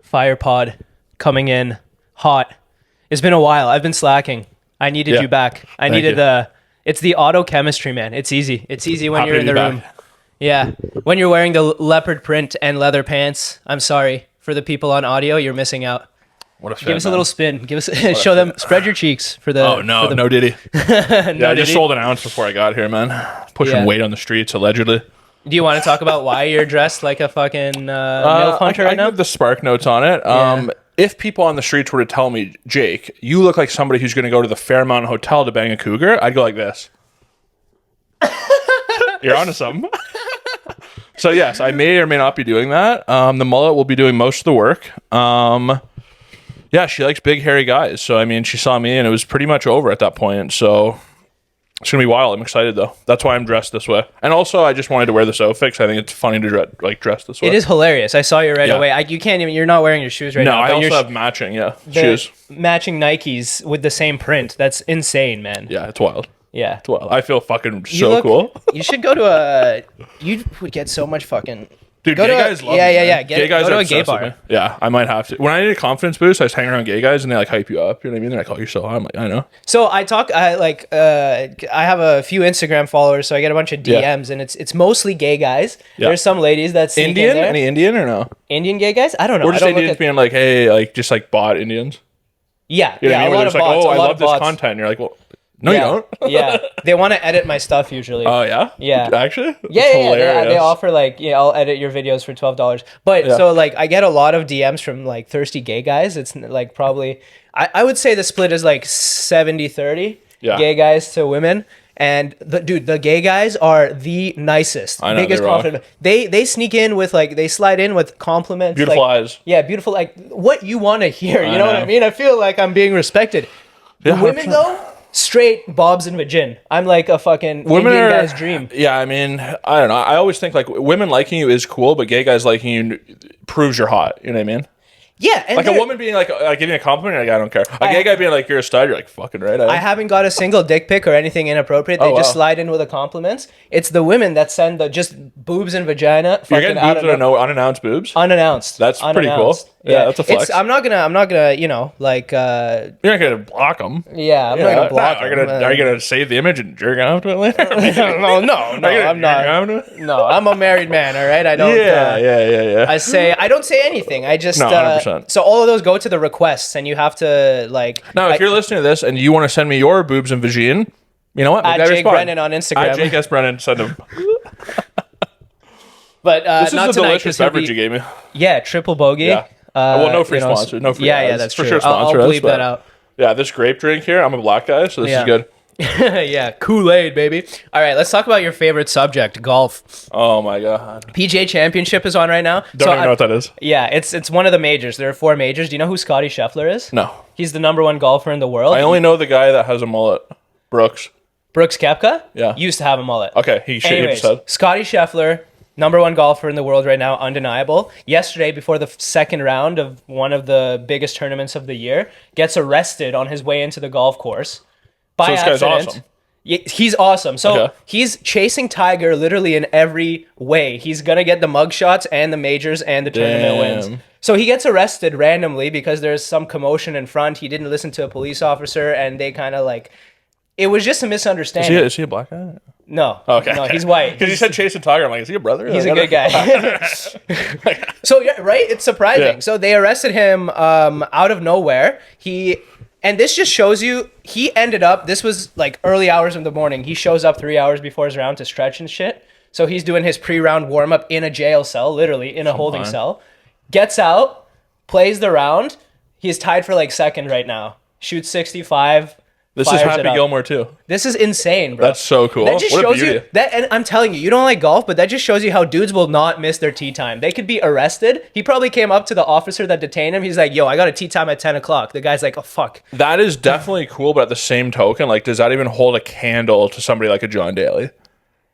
Fire pod coming in hot. It's been a while. I've been slacking. I needed you back. I needed the... It's the auto chemistry, man. It's easy. It's easy when you're in the room. Yeah. When you're wearing the leopard print and leather pants, I'm sorry. For the people on audio, you're missing out. What a fit, Give us man. a little spin. Give us show them. Spread your cheeks for the. Oh no, no diddy. I just sold an ounce before I got here, man. Pushing weight on the streets allegedly. Do you want to talk about why you're dressed like a fucking MILF hunter right now? I give the spark notes on it. If people on the streets were to tell me, Jake, you look like somebody who's going to go to the Fairmont Hotel to bang a cougar, I'd go like this. You're onto something. So yes, I may or may not be doing that. The mullet will be doing most of the work. Yeah, she likes big hairy guys. So I mean, she saw me and it was pretty much over at that point. So it's gonna be wild. I'm excited though. That's why I'm dressed this way. And also, I just wanted to wear this outfit because I think it's funny to dress this way. It is hilarious. I saw you right away. You can't even. You're not wearing your shoes right now. No, I also have matching. Shoes. Matching Nikes with the same print. That's insane, man. Yeah, it's wild. Yeah. It's wild. I feel fucking so cool. You should go to a... You would get so much fucking... Dude, gay guys love me. Yeah. Gay guys go to are a gay obsessed with bar. me. Yeah, I might have to. When I need a confidence boost, I just hang around gay guys and they like hype you up. You know what I mean? They're like, oh, you're so hot. I'm like, I know. So I have a few Instagram followers, so I get a bunch of DMs, and it's mostly gay guys. Yeah. There's some ladies that sneak Indian? in there. Any Indian or no? Indian gay guys? I don't know. Or just Indians being like, hey, like just like bot Indians. Yeah, you know what I mean? a lot of like, bots. Oh, I love this content. And you're like, well, no, you don't. Yeah, they want to edit my stuff usually. Oh yeah, yeah. Actually, yeah. They offer like, I'll edit your videos for $12. But so like, I get a lot of DMs from like thirsty gay guys. It's like probably, I would say the split is like 70-30 gay guys to women. And the gay guys are the nicest, biggest compliment. They sneak in with like, they slide in with compliments. Beautiful eyes. Yeah, beautiful, like what you want to hear. You know what I mean? I feel like I'm being respected. The women though, straight bobs and vagin. I'm like a fucking Indian guy's dream. Yeah, I mean, I don't know. I always think like women liking you is cool, but gay guys liking you proves you're hot. You know what I mean? Yeah, and like a woman being like giving a compliment, you're like, I don't care. A gay guy being like, you're a stud, you're like, fucking right. I haven't got a single dick pic or anything inappropriate. They just slide in with the compliments. It's the women that send the just boobs and vagina. You're getting boobs that are unannounced boobs? Unannounced. That's pretty cool. Yeah, that's a flex. I'm not gonna, like... You're not gonna block them. Yeah, I'm not gonna block them. Are you gonna save the image and jerk off to it later? No, I'm not. No, I'm a married man, all right? I don't... Yeah. I don't say anything. I just... No, 100%. So all of those go to the requests, and you have to, like... Now, if you're listening to this and you want to send me your boobs and vagine, you know what? At Jake Brennan on Instagram. At Jake S. Brennan, send them. But this not is a tonight, delicious beverage you gave me. Yeah, triple bogey. Yeah. Well, no free sponsor. No free Yeah, that's for true. sure. Sponsor I'll bleep that out. Yeah, this grape drink here, I'm a black guy, so this is good. Yeah, Kool-Aid, baby. All right, let's talk about your favorite subject, golf. Oh my god. PGA Championship is on right now. Don't even know what that is. Yeah, it's one of the majors. There are 4 majors. Do you know who Scotty Scheffler is? No. He's the #1 golfer in the world. I only know the guy that has a mullet. Brooks Koepka? Yeah. Used to have a mullet. Okay, he shaved his head. Scotty Scheffler, #1 golfer in the world right now, undeniable. Yesterday, before the second round of one of the biggest tournaments of the year, gets arrested on his way into the golf course by accident. Guy's awesome. He's awesome. So he's chasing Tiger literally in every way. He's going to get the mugshots and the majors and the tournament wins. So he gets arrested randomly because there's some commotion in front. He didn't listen to a police officer, and they kind of like... It was just a misunderstanding. Is he a black guy? No. Okay. No, he's white. Because he said chasing Tiger. I'm like, is he a brother? He's a good guy. So, yeah, right? It's surprising. Yeah. So they arrested him out of nowhere. And this just shows you, he ended up, this was like early hours of the morning. He shows up 3 hours before his round to stretch and shit. So he's doing his pre-round warm-up in a jail cell, literally in a holding cell. Gets out, plays the round. He's tied for like second right now. Shoots 65. This is Happy Gilmore too. This is insane, bro. That's so cool. That just shows you that, and I'm telling you, you don't like golf, but that just shows you how dudes will not miss their tee time. They could be arrested. He probably came up to the officer that detained him. He's like, "Yo, I got a tee time at 10 o'clock." The guy's like, "Oh fuck." That is definitely cool, but at the same token, like, does that even hold a candle to somebody like a John Daly?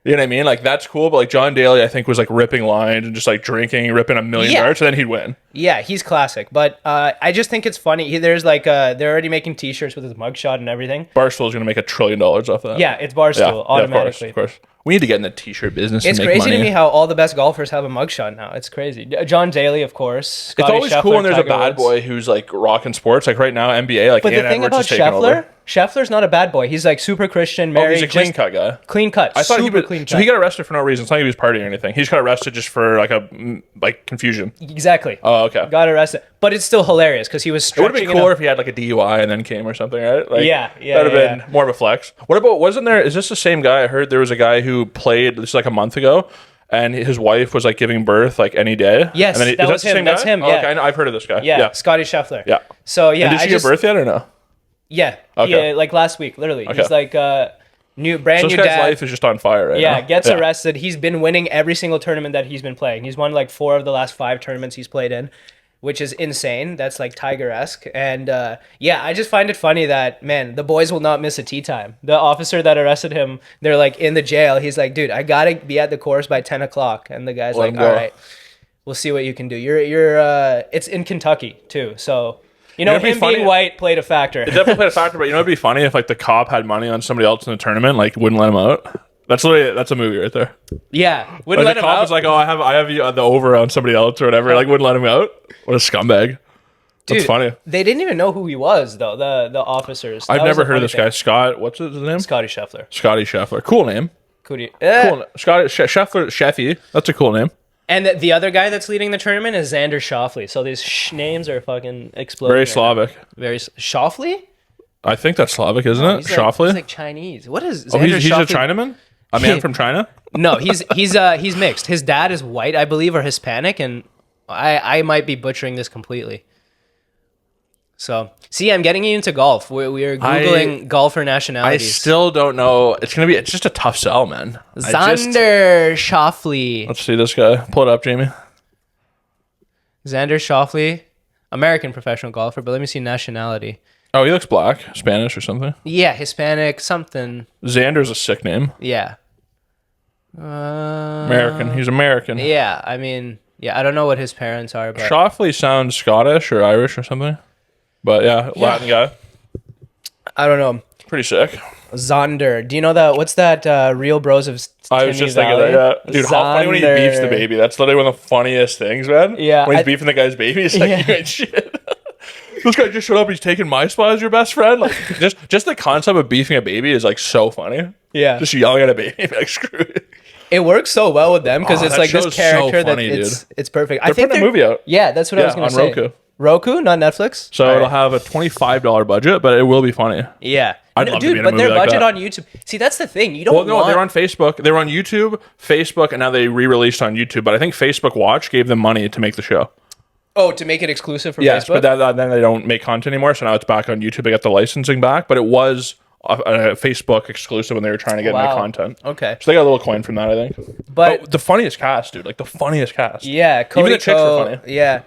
You know what I mean? Like, that's cool, but like John Daly, I think, was like ripping lines and just like drinking, ripping a million darts, and then he'd win. Yeah, he's classic. But I just think it's funny. There's like they're already making T-shirts with his mugshot and everything. Barstool's gonna make $1 trillion off that. Yeah, it's Barstool automatically. Of course. We need to get in the t-shirt business. It's and make crazy money. to me how all the best golfers have a mugshot now. It's crazy. John Daly, of course. It's Scottie always Scheffler, cool when there's Tiger a bad Woods. boy who's like rocking sports. Like right now, NBA. Like But the Ian thing Edwards about is taking over. Scheffler's not a bad boy. He's like super Christian, Oh, married. he's a clean cut guy. Clean cut. I thought super he clean was, cut. so he got arrested for no reason. It's not like he was partying or anything. He just got arrested just for like confusion. Exactly. Oh, okay. Got arrested. But it's still hilarious because he was It would have stretching been cooler if he had like a DUI and then came or something, right? Like, Yeah, That would have been more of a flex. What about, wasn't there, is this the same guy? I heard there was a guy who played, this is like a month ago, and his wife was like giving birth like any day. Yes, and then that was him. That's him, Oh, yeah. okay, I've heard of this guy. Yeah, Scottie Scheffler. Yeah. So yeah, And did she give birth yet or no? Yeah. Okay. Yeah, like last week, literally. Okay. He's like brand So new this guy's dad. life is just on fire right Yeah, now. gets arrested. He's been winning every single tournament that he's been playing. He's won like 4 of the last 5 tournaments he's played in, which is insane. That's like Tiger-esque. And yeah, I just find it funny that, man, the boys will not miss a tee time. The officer that arrested him, they're like in the jail. He's like, dude, I got to be at the course by 10 o'clock. And the guy's Let like, him go. all right, we'll see what you can do. It's in Kentucky too. So, it'd be him funny- being white played a factor. It definitely played a factor, but you know it'd be funny if like the cop had money on somebody else in the tournament, like wouldn't let him out. That's a movie right there. Yeah. Wouldn't Like let the him cop out. was like, "Oh, I have you the over on somebody else or whatever." Like, wouldn't let him out. What a scumbag! That's Dude, funny. They didn't even know who he was, though, the officers. I've That was never the heard of funny this thing. guy. Scott. What's his name? Scottie Scheffler. Scottie Scheffler. Cool name. Cootie. Cool. Scottie Scheffler. Sheffy. That's a cool name. And the other guy that's leading the tournament is Xander Schauffele. So these names are fucking exploding. Very right now. Slavic. Schauffele? I think that's Slavic, isn't it? He's Schauffele. He's like Chinese. What is Oh, Xander he's a Schauffele? Chinaman. A man from China. No, he's mixed. His dad is white, I believe, or Hispanic, and I might be butchering this completely. So, see, I'm getting you into golf. We are Googling golfer I nationalities. still don't know. It's just a tough sell, man. Xander Schauffele. Let's see this guy. Pull it up, Jamie. Xander Schauffele, American professional golfer, but let me see nationality. Oh, he looks black, Spanish or something. Yeah, Hispanic, something. Xander's a sick name. Yeah. American. He's American. Yeah, I mean, yeah, I don't know what his parents are, but Schauffele sounds Scottish or Irish or something. But yeah, Latin guy. I don't know. Pretty sick. Xander. Do you know that? What's that? Real Bros of I was Timmy just thinking Valley? that, yeah. Dude, how funny when he Xander. beefs the baby. That's literally one of the funniest things, man. Yeah, When he's beefing the guy's baby, he's like, you ain't shit. This guy just showed up, he's taking my spot as your best friend. Like, just the concept of beefing a baby is like so funny. Yeah. Just yelling at a baby, like, screw it. It works so well with them because Oh, it's that like this show's so character funny, that it's perfect. They're putting a movie out. Yeah, that's what I Yeah, was going on to say. Roku. Roku, not Netflix. So All it'll right. have a $25 budget, but it will be funny. Yeah. I'd No, love to dude, be in a but their movie like budget that. on YouTube. See, that's the thing. You don't Well, no, want... they're on Facebook. They're on YouTube, Facebook, and now they re-released on YouTube. But I think Facebook Watch gave them money to make the show. Oh, to make it exclusive for Yes, Facebook? but then they don't make content anymore. So now it's back on YouTube. They got the licensing back, but it was a Facebook exclusive when they were trying to get into content. Okay. So they got a little coin from that, I think. But the funniest cast, dude. Like the funniest cast. yeah, Even Cody the chicks were funny. Yeah.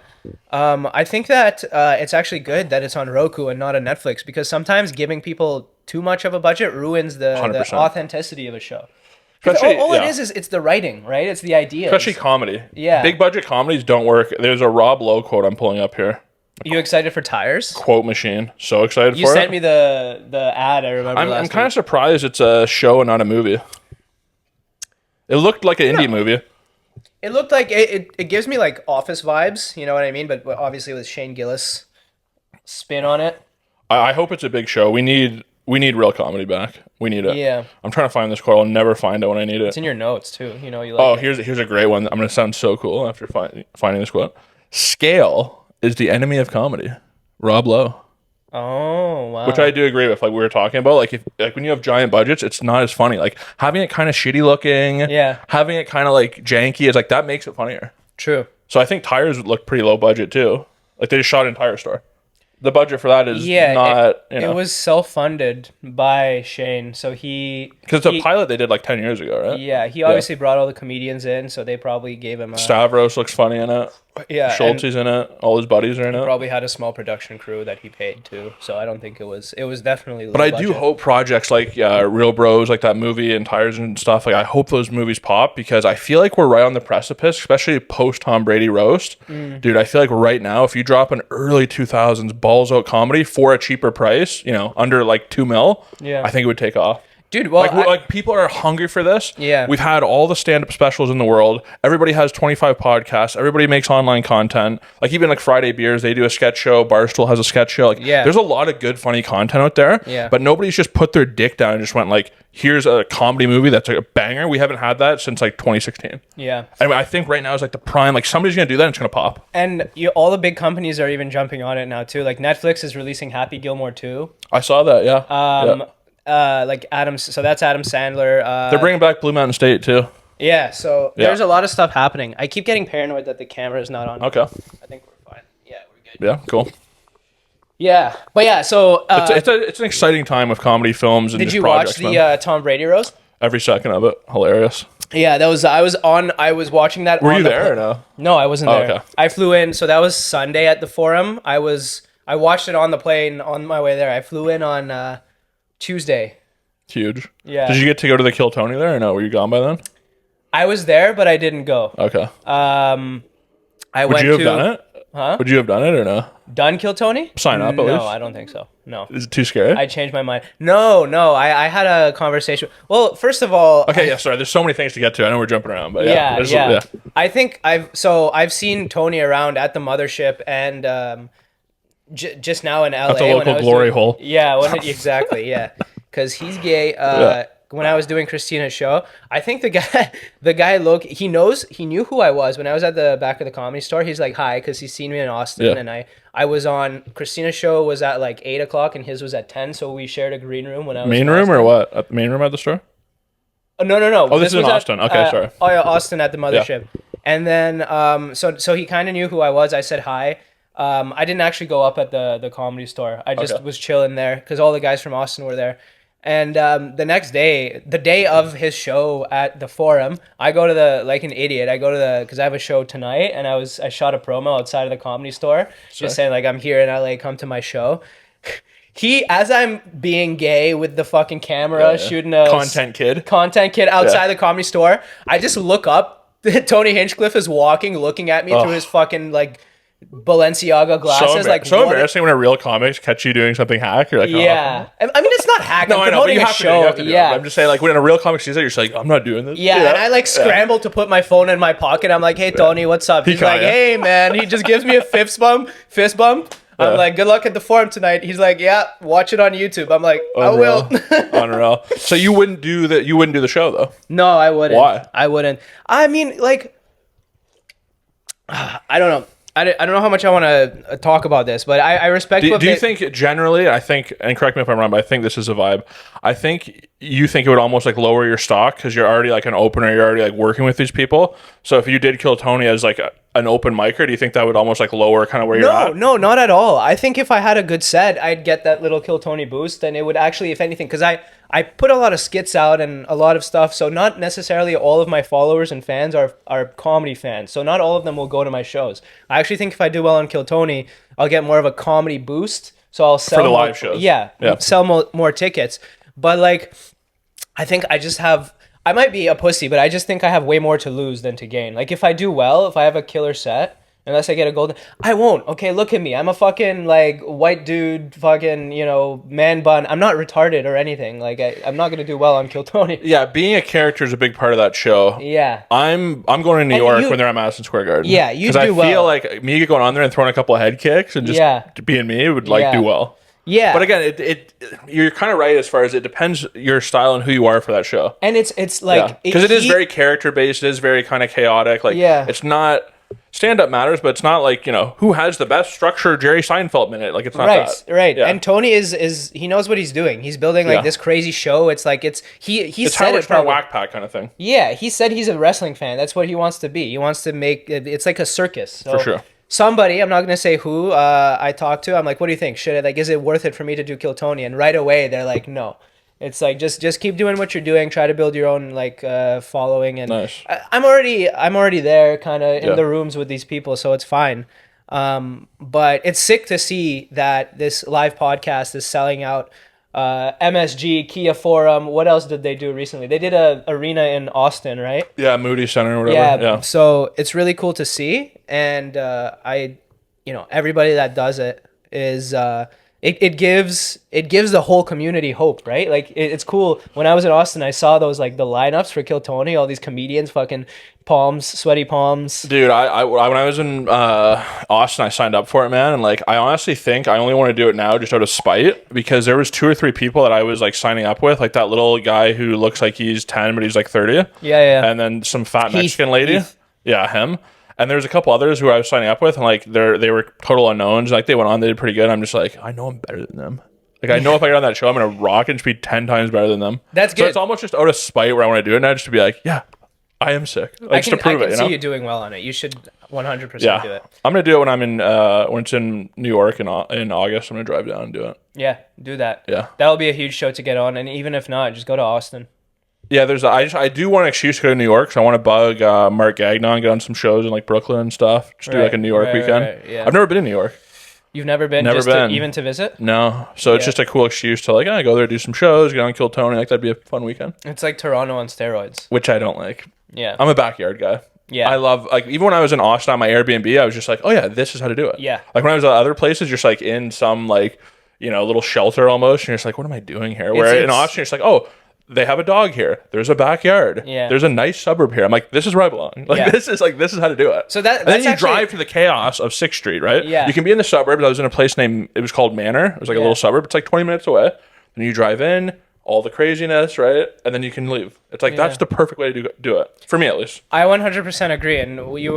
I think that it's actually good that it's on Roku and not on Netflix because sometimes giving people too much of a budget ruins the 100%. authenticity of a show. 'Cause Especially, all yeah. it is it's the writing, right? It's the idea. Especially comedy. Yeah. Big budget comedies don't work. There's a Rob Lowe quote I'm pulling up here. You excited for Tires? Quote machine. So excited You for sent it. me the ad. I remember. I'm last kind of week. surprised it's a show and not a movie. It looked like an indie movie. It looked like it gives me like Office vibes. You know what I mean? But obviously with Shane Gillis spin on it. I hope it's a big show. We need real comedy back. We need it. Yeah. I'm trying to find this quote. I'll never find it when I need it. It's in your notes too. You know you like. Oh, it. here's a great one. I'm gonna sound so cool after finding this quote. Scale is the enemy of comedy. Rob Lowe. Oh wow. Which I do agree with. Like we were talking about, like when you have giant budgets, it's not as funny. Like having it kind of shitty looking, Yeah. having it kind of like janky is like that makes it funnier. True. So I think Tires would look pretty low budget too. Like they just shot in Tire Store. The budget for that is not. It was self-funded by Shane, so he because it's a pilot they did like 10 years ago, right? Yeah, he obviously brought all the comedians in, so they probably gave him a Stavros looks funny in it. yeah. Schultz is in it. All his buddies are in it. Probably had a small production crew that he paid too, so I don't think it was definitely. But I do hope projects like Real Bros, like that movie and Tires and stuff, like I hope those movies pop because I feel like we're right on the precipice, especially post Tom Brady roast. Dude, I feel like right now, if you drop an early 2000s balls out comedy for a cheaper price, under like $2 million, Yeah. I think it would take off. Dude, well, like people are hungry for this. Yeah. We've had all the stand-up specials in the world. Everybody has 25 podcasts. Everybody makes online content. Like even like Friday Beers, they do a sketch show. Barstool has a sketch show. Like there's a lot of good, funny content out there. Yeah. But nobody's just put their dick down and just went like, here's a comedy movie that's like a banger. We haven't had that since like 2016. Yeah. And I think right now is like the prime. Like somebody's gonna do that and it's gonna pop. And all the big companies are even jumping on it now too. Like Netflix is releasing Happy Gilmore 2. I saw that. Yeah. Like so that's Adam Sandler. They're bringing back Blue Mountain State too. Yeah, so there's a lot of stuff happening. I keep getting paranoid that the camera is not on. Okay. I think we're fine. Yeah, we're good. Yeah, cool. Yeah, but yeah, so it's an exciting time with comedy films and did just you watch projects, the man. Tom Brady roast? Every second of it, hilarious. Yeah, I was watching that. Were you there or no? No, I wasn't there. Okay. I flew in, so that was Sunday at the Forum. I watched it on the plane on my way there. I flew in on Tuesday. Huge. Yeah. Did you get to go to the Kill Tony there or no? Were you gone by then? I was there, but I didn't go. Okay. Would you have done it? Huh? Would you have done it or no? Done Kill Tony? Sign up at least? No, I don't think so. No. Is it too scary? I changed my mind. No. I had a conversation. Well, first of all... Okay, yeah, sorry. There's so many things to get to. I know we're jumping around, but yeah. I think I've seen Tony around at the mothership and just now in LA. At the local glory hole. Yeah, exactly, yeah. Because he's gay. When I was doing Christina's show, I think the guy he knew who I was when I was at the back of the Comedy Store. He's like, hi, because he's seen me in Austin, and I was on Christina's show was at like 8:00 and his was at 10, so we shared a green room when I was main room or what? At the main room at the store? No. Oh, this is in Austin. Okay, sorry. Oh yeah, Austin at the mothership, and then so he kind of knew who I was. I said hi. I didn't actually go up at the Comedy Store. I just was chilling there because all the guys from Austin were there. And the next day, the day of his show at the Forum, I go to like an idiot. I go to because I have a show tonight, and I shot a promo outside of the Comedy Store, just saying like I'm here in LA, come to my show. As I'm being gay with the fucking camera, shooting a content kid outside the Comedy Store, I just look up. Tony Hinchcliffe is walking, looking at me through his fucking like Balenciaga glasses. So embarrassing when a real comics catch you doing something hack. You're like, yeah. I mean, it's not hack. No, I'm I know, but you promoting a have show. to do it. I'm just saying, like, when a real comic sees that, you're just like, I'm not doing this. Yeah, and I like scramble to put my phone in my pocket. I'm like, hey, Tony, what's up? He's like, hey, man. He just gives me a fist bump. I'm like, good luck at the Forum tonight. He's like, yeah, watch it on YouTube. I'm like, Unreal. I will. Unreal. So you wouldn't do the show though? No, I wouldn't. Why? I wouldn't. I mean, like, I don't know. I don't know how much I want to talk about this, but I respect. Do you think generally? I think, and correct me if I'm wrong, but I think this is a vibe. I think you think it would almost like lower your stock because you're already like an opener. You're already like working with these people. So if you did Kill Tony as like an open micer, do you think that would almost like lower kind of where you're at? No, not at all. I think if I had a good set, I'd get that little Kill Tony boost, and it would actually, if anything, because I put a lot of skits out and a lot of stuff, so not necessarily all of my followers and fans are comedy fans, so not all of them will go to my shows. I actually think if I do well on Kill Tony, I'll get more of a comedy boost, so I'll sell for the live shows. Yeah. Sell more tickets. But like, I think I might be a pussy, but I just think I have way more to lose than to gain. Like if I do well, if I have a killer set, unless I get a golden, I won't. Okay, look at me. I'm a fucking like white dude, fucking, man bun. I'm not retarded or anything. Like I'm not gonna do well on Kill Tony. Yeah, being a character is a big part of that show. Yeah. I'm going to New York when they're at Madison Square Garden. Yeah, you do well. Because I feel like me going on there and throwing a couple of head kicks and just being me would do well. Yeah. But again, you're kind of right as far as it depends your style and who you are for that show. And it's like because it is very character based. It is very kind of chaotic. Like it's not. Stand-up matters, but it's not like, who has the best structure Jerry Seinfeld minute. Like, it's not that. Right. Yeah. And Tony is he knows what he's doing. He's building like this crazy show. It's like he said it's not Whack Pack kind of thing. Yeah, he said he's a wrestling fan. That's what he wants to be. He wants to make it's like a circus. So for sure. Somebody, I'm not gonna say who, I talked to. I'm like, what do you think? Is it worth it for me to do Kill Tony? And right away they're like, no. It's like just keep doing what you're doing. Try to build your own like following, and nice. I'm already there, kind of in the rooms with these people, so it's fine. But it's sick to see that this live podcast is selling out. MSG, Kia Forum. What else did they do recently? They did a arena in Austin, right? Yeah, Moody Center or whatever. Yeah. So it's really cool to see, and everybody that does it is it gives the whole community hope, right? Like it's cool. When I was in Austin, I saw those like the lineups for Kill Tony, all these comedians, fucking palms, sweaty palms. Dude, I when I was in Austin, I signed up for it, man, and like I honestly think I only want to do it now just out of spite because there was 2 or 3 people that I was like signing up with, like that little guy who looks like he's 10 but he's like 30. Yeah. And then some fat Mexican lady. Yeah, him. And there's a couple others who I was signing up with, and like they were total unknowns. Like they went on, they did pretty good. I'm just like, I know I'm better than them. Like I know if I get on that show, I'm gonna rock and just be 10 times better than them. That's good. So it's almost just out of spite where I want to do it now, just to be like, yeah, I am sick. Like just to prove it. I can see you doing well on it. You should 100% do it. I'm gonna do it when I'm in when it's in New York in August. I'm gonna drive down and do it. Yeah, do that. Yeah, that'll be a huge show to get on, and even if not, just go to Austin. Yeah, I do want an excuse to go to New York, so I want to bug Mark Gagnon, get on some shows in like Brooklyn and stuff. Just do like a New York weekend. Right, yeah. I've never been in New York. You've never been? Even to visit? No. So it's just a cool excuse to like go there, do some shows, get on Kill Tony. Like that'd be a fun weekend. It's like Toronto on steroids. Which I don't like. Yeah. I'm a backyard guy. Yeah. I love like even when I was in Austin on my Airbnb, I was just like, oh yeah, this is how to do it. Yeah. Like when I was at other places, just like in some like little shelter almost, and you're just like, what am I doing here? Where in Austin, you're just like, oh, they have a dog here. There's a backyard. Yeah. There's a nice suburb here. I'm like, this is where I belong. Like this is how to do it. So and then you drive to the chaos of 6th Street, right? Yeah. You can be in the suburbs. I was in a place it was called Manor. It was like a little suburb. It's like 20 minutes away. And you drive in, all the craziness, right? And then you can leave. It's like that's the perfect way to do it. For me at least. I 100% agree. And we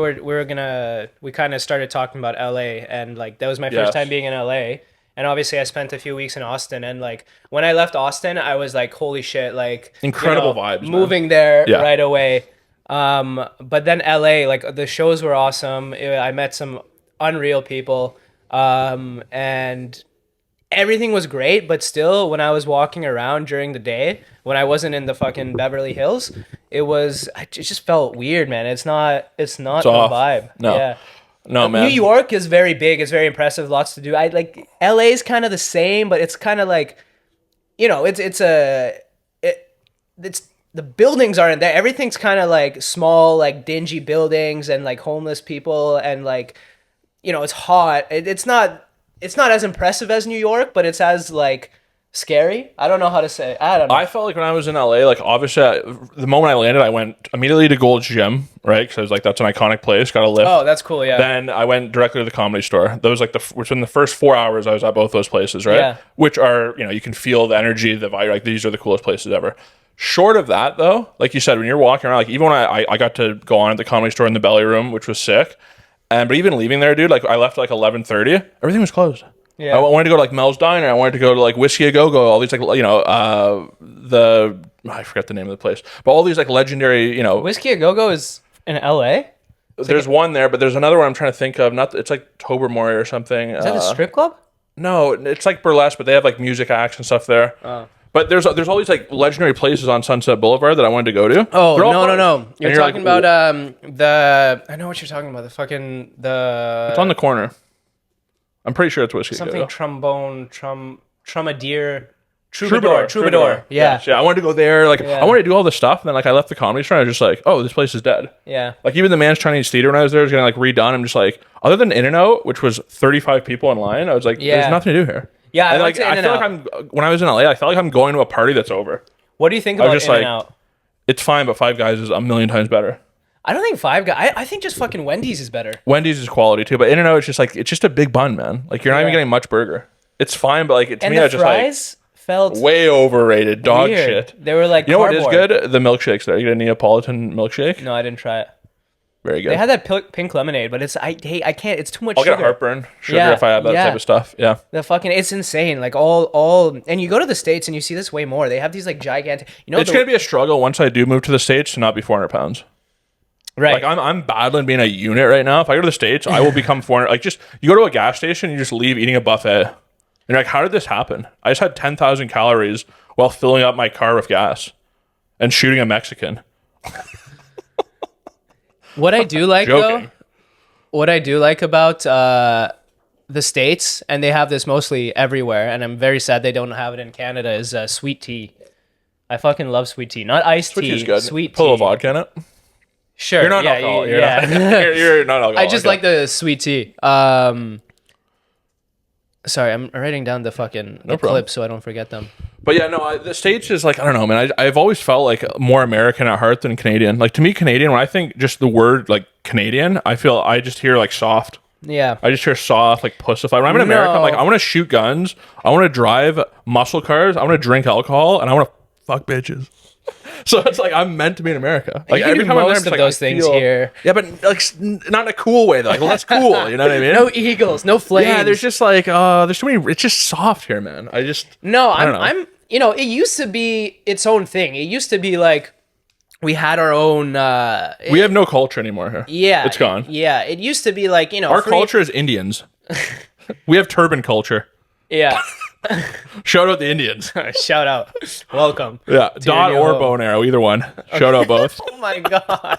kind of started talking about LA, and like that was my first time being in LA. And obviously I spent a few weeks in Austin, and like when I left Austin, I was like, holy shit, like incredible vibes, moving there right away. But then LA, like the shows were awesome. I met some unreal people. And everything was great, but still when I was walking around during the day, when I wasn't in the fucking Beverly Hills, it just felt weird, man. It's not the vibe. No. Yeah. No, man. New York is very big. It's very impressive. Lots to do. I like LA is kind of the same, but it's kind of like, it's the buildings aren't there. Everything's kind of like small, like dingy buildings and like homeless people and like, it's hot. It's not as impressive as New York, but it's as like scary. I don't know how to say. I don't know. I felt like when I was in LA, like obviously the moment I landed, I went immediately to Gold's Gym, right? Because I was like, that's an iconic place. Got a lift. Oh, that's cool. Yeah. Then I went directly to the Comedy Store. That was like within the first 4 hours, I was at both those places, right? Yeah. Which are you can feel the energy, the vibe. Like these are the coolest places ever. Short of that, though, like you said, when you're walking around, like even when I got to go on at the Comedy Store in the Belly Room, which was sick, but even leaving there, dude, like I left at like 11:30, everything was closed. Yeah. I wanted to go to like Mel's Diner. I wanted to go to like Whiskey A Go Go. All these like I forget the name of the place, but all these like legendary Whiskey A Go Go is in LA. There's one there, but there's another one I'm trying to think of. It's like Tobermory or something. Is that a strip club? No, it's like burlesque, but they have like music acts and stuff there. Oh. But there's all these like legendary places on Sunset Boulevard that I wanted to go to. Oh no! You're talking about I know what you're talking about. It's on the corner. I'm pretty sure it's Whiskey. Something trombone, Troubadour. Yeah. I wanted to go there. Like I wanted to do all this stuff, and then like I left the Comedy Store, and I was just like, oh, this place is dead. Yeah. Like even the Man's Chinese Theater when I was there was getting like redone. I'm just like, other than In-N-Out, which was 35 people in line, I was like, there's nothing to do here. Yeah. And I feel like when I was in LA, I felt like I'm going to a party that's over. What do you think about In-N-Out? Like, it's fine, but Five Guys is a million times better. I don't think Five Guys. I think just fucking Wendy's is better. Wendy's is quality too, but In-N-Out it's just a big bun, man. Like you're not even getting much burger. It's fine, but like to me, it's just like felt way overrated. Dog weird. shit. They were like, what is good? The milkshakes there. You get a Neapolitan milkshake? No, I didn't try it. Very good. They had that pink lemonade, but I can't. It's too much. I'll sugar. Get a heartburn if I have that type of stuff. Yeah. It's insane. Like all, and you go to the States and you see this way more. They have these like gigantic. It's gonna be a struggle once I do move to the States to not be 400 pounds. Right. Like I'm battling being a unit right now. If I go to the States, I will become 400. Like just you go to a gas station, you just leave eating a buffet. And you're like, how did this happen? I just had 10,000 calories while filling up my car with gas and shooting a Mexican. What I do like though, what I do like about the States, and they have this mostly everywhere, and I'm very sad they don't have it in Canada, is sweet tea. I fucking love sweet tea. Not iced tea. Sweet tea is good. Sweet tea. Put a little vodka in it. Sure. You're not alcohol. You're not alcohol. I just like the sweet tea. Sorry, I'm writing down the fucking the clips so I don't forget them. But yeah, no, the States is like, I don't know, man. I've always felt like more American at heart than Canadian. Like, to me, Canadian, when I think just the word like Canadian, I just hear like soft. Yeah. I just hear soft, like pussified. When I'm in America, I'm like, I want to shoot guns. I want to drive muscle cars. I want to drink alcohol. And I want to fuck bitches. So it's like I'm meant to be in America. Like every time most of those things here. Yeah, but like not in a cool way though. Like, well, that's cool. You know what I mean? No eagles, no flames. Yeah, there's just like there's too many. It's just soft here, man. I don't know. I'm you know, it used to be its own thing. It used to be like we had our own. We have no culture anymore here. Yeah, it's gone. Yeah, it used to be like, you know, our culture is Indians. We have turban culture. Yeah. Shout out the Indians. Shout out. Welcome. Yeah. Dot or bow and arrow, either one. Shout out both. Oh my god.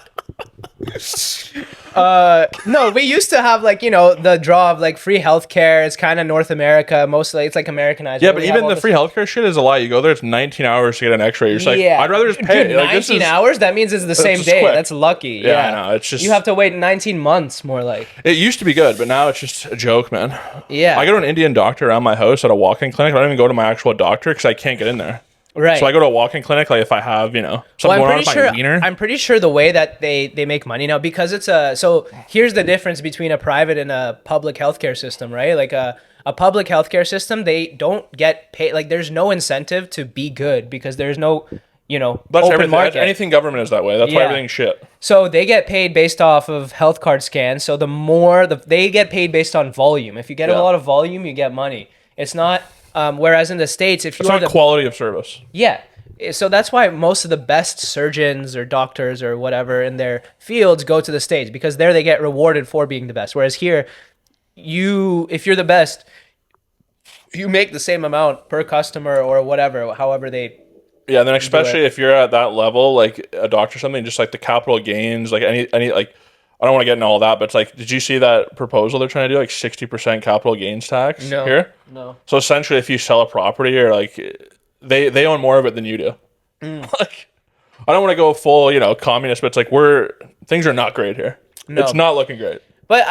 No, we used to have like, you know, the draw of like free healthcare. It's kind of North America mostly. It's like Americanized. Yeah, but even the free healthcare shit is a lie. You go there, it's 19 hours to get an X-ray. You're just like, I'd rather just pay. Dude, 19 hours? That means it's the same day. Quick. That's lucky. Yeah, I know. It's just you have to wait 19 months more like. It used to be good, but now it's just a joke, man. Yeah. I go to an Indian doctor around my house at a walk-in clinic. I don't even go to my actual doctor because I can't get in there. Right. So I go to a walk-in clinic, like if I have, you know, something going on with my wiener. I'm pretty sure the way that they make money now, because it's so here's the difference between a private and a public healthcare system, right? Like a public healthcare system, they don't get paid. Like there's no incentive to be good because there's no, you know, that's open everything. market. Anything government is that way. That's why everything's shit. So they get paid based off of health card scans. So the more they get paid based on volume. If you get a lot of volume, you get money. It's not. Whereas in the States, if you are the quality of service. Yeah. So that's why most of the best surgeons or doctors or whatever in their fields go to the States, because there they get rewarded for being the best. Whereas here, if you're the best, you make the same amount per customer or whatever, however they. Yeah, and then especially if you're at that level, like a doctor or something, just like the capital gains, like any like. I don't want to get into all that, but it's like, did you see that proposal they're trying to do, like 60% capital gains tax here? No. So essentially, if you sell a property, or like they own more of it than you do. Like, I don't want to go full, you know, communist, but it's like things are not great here. No. It's not looking great. But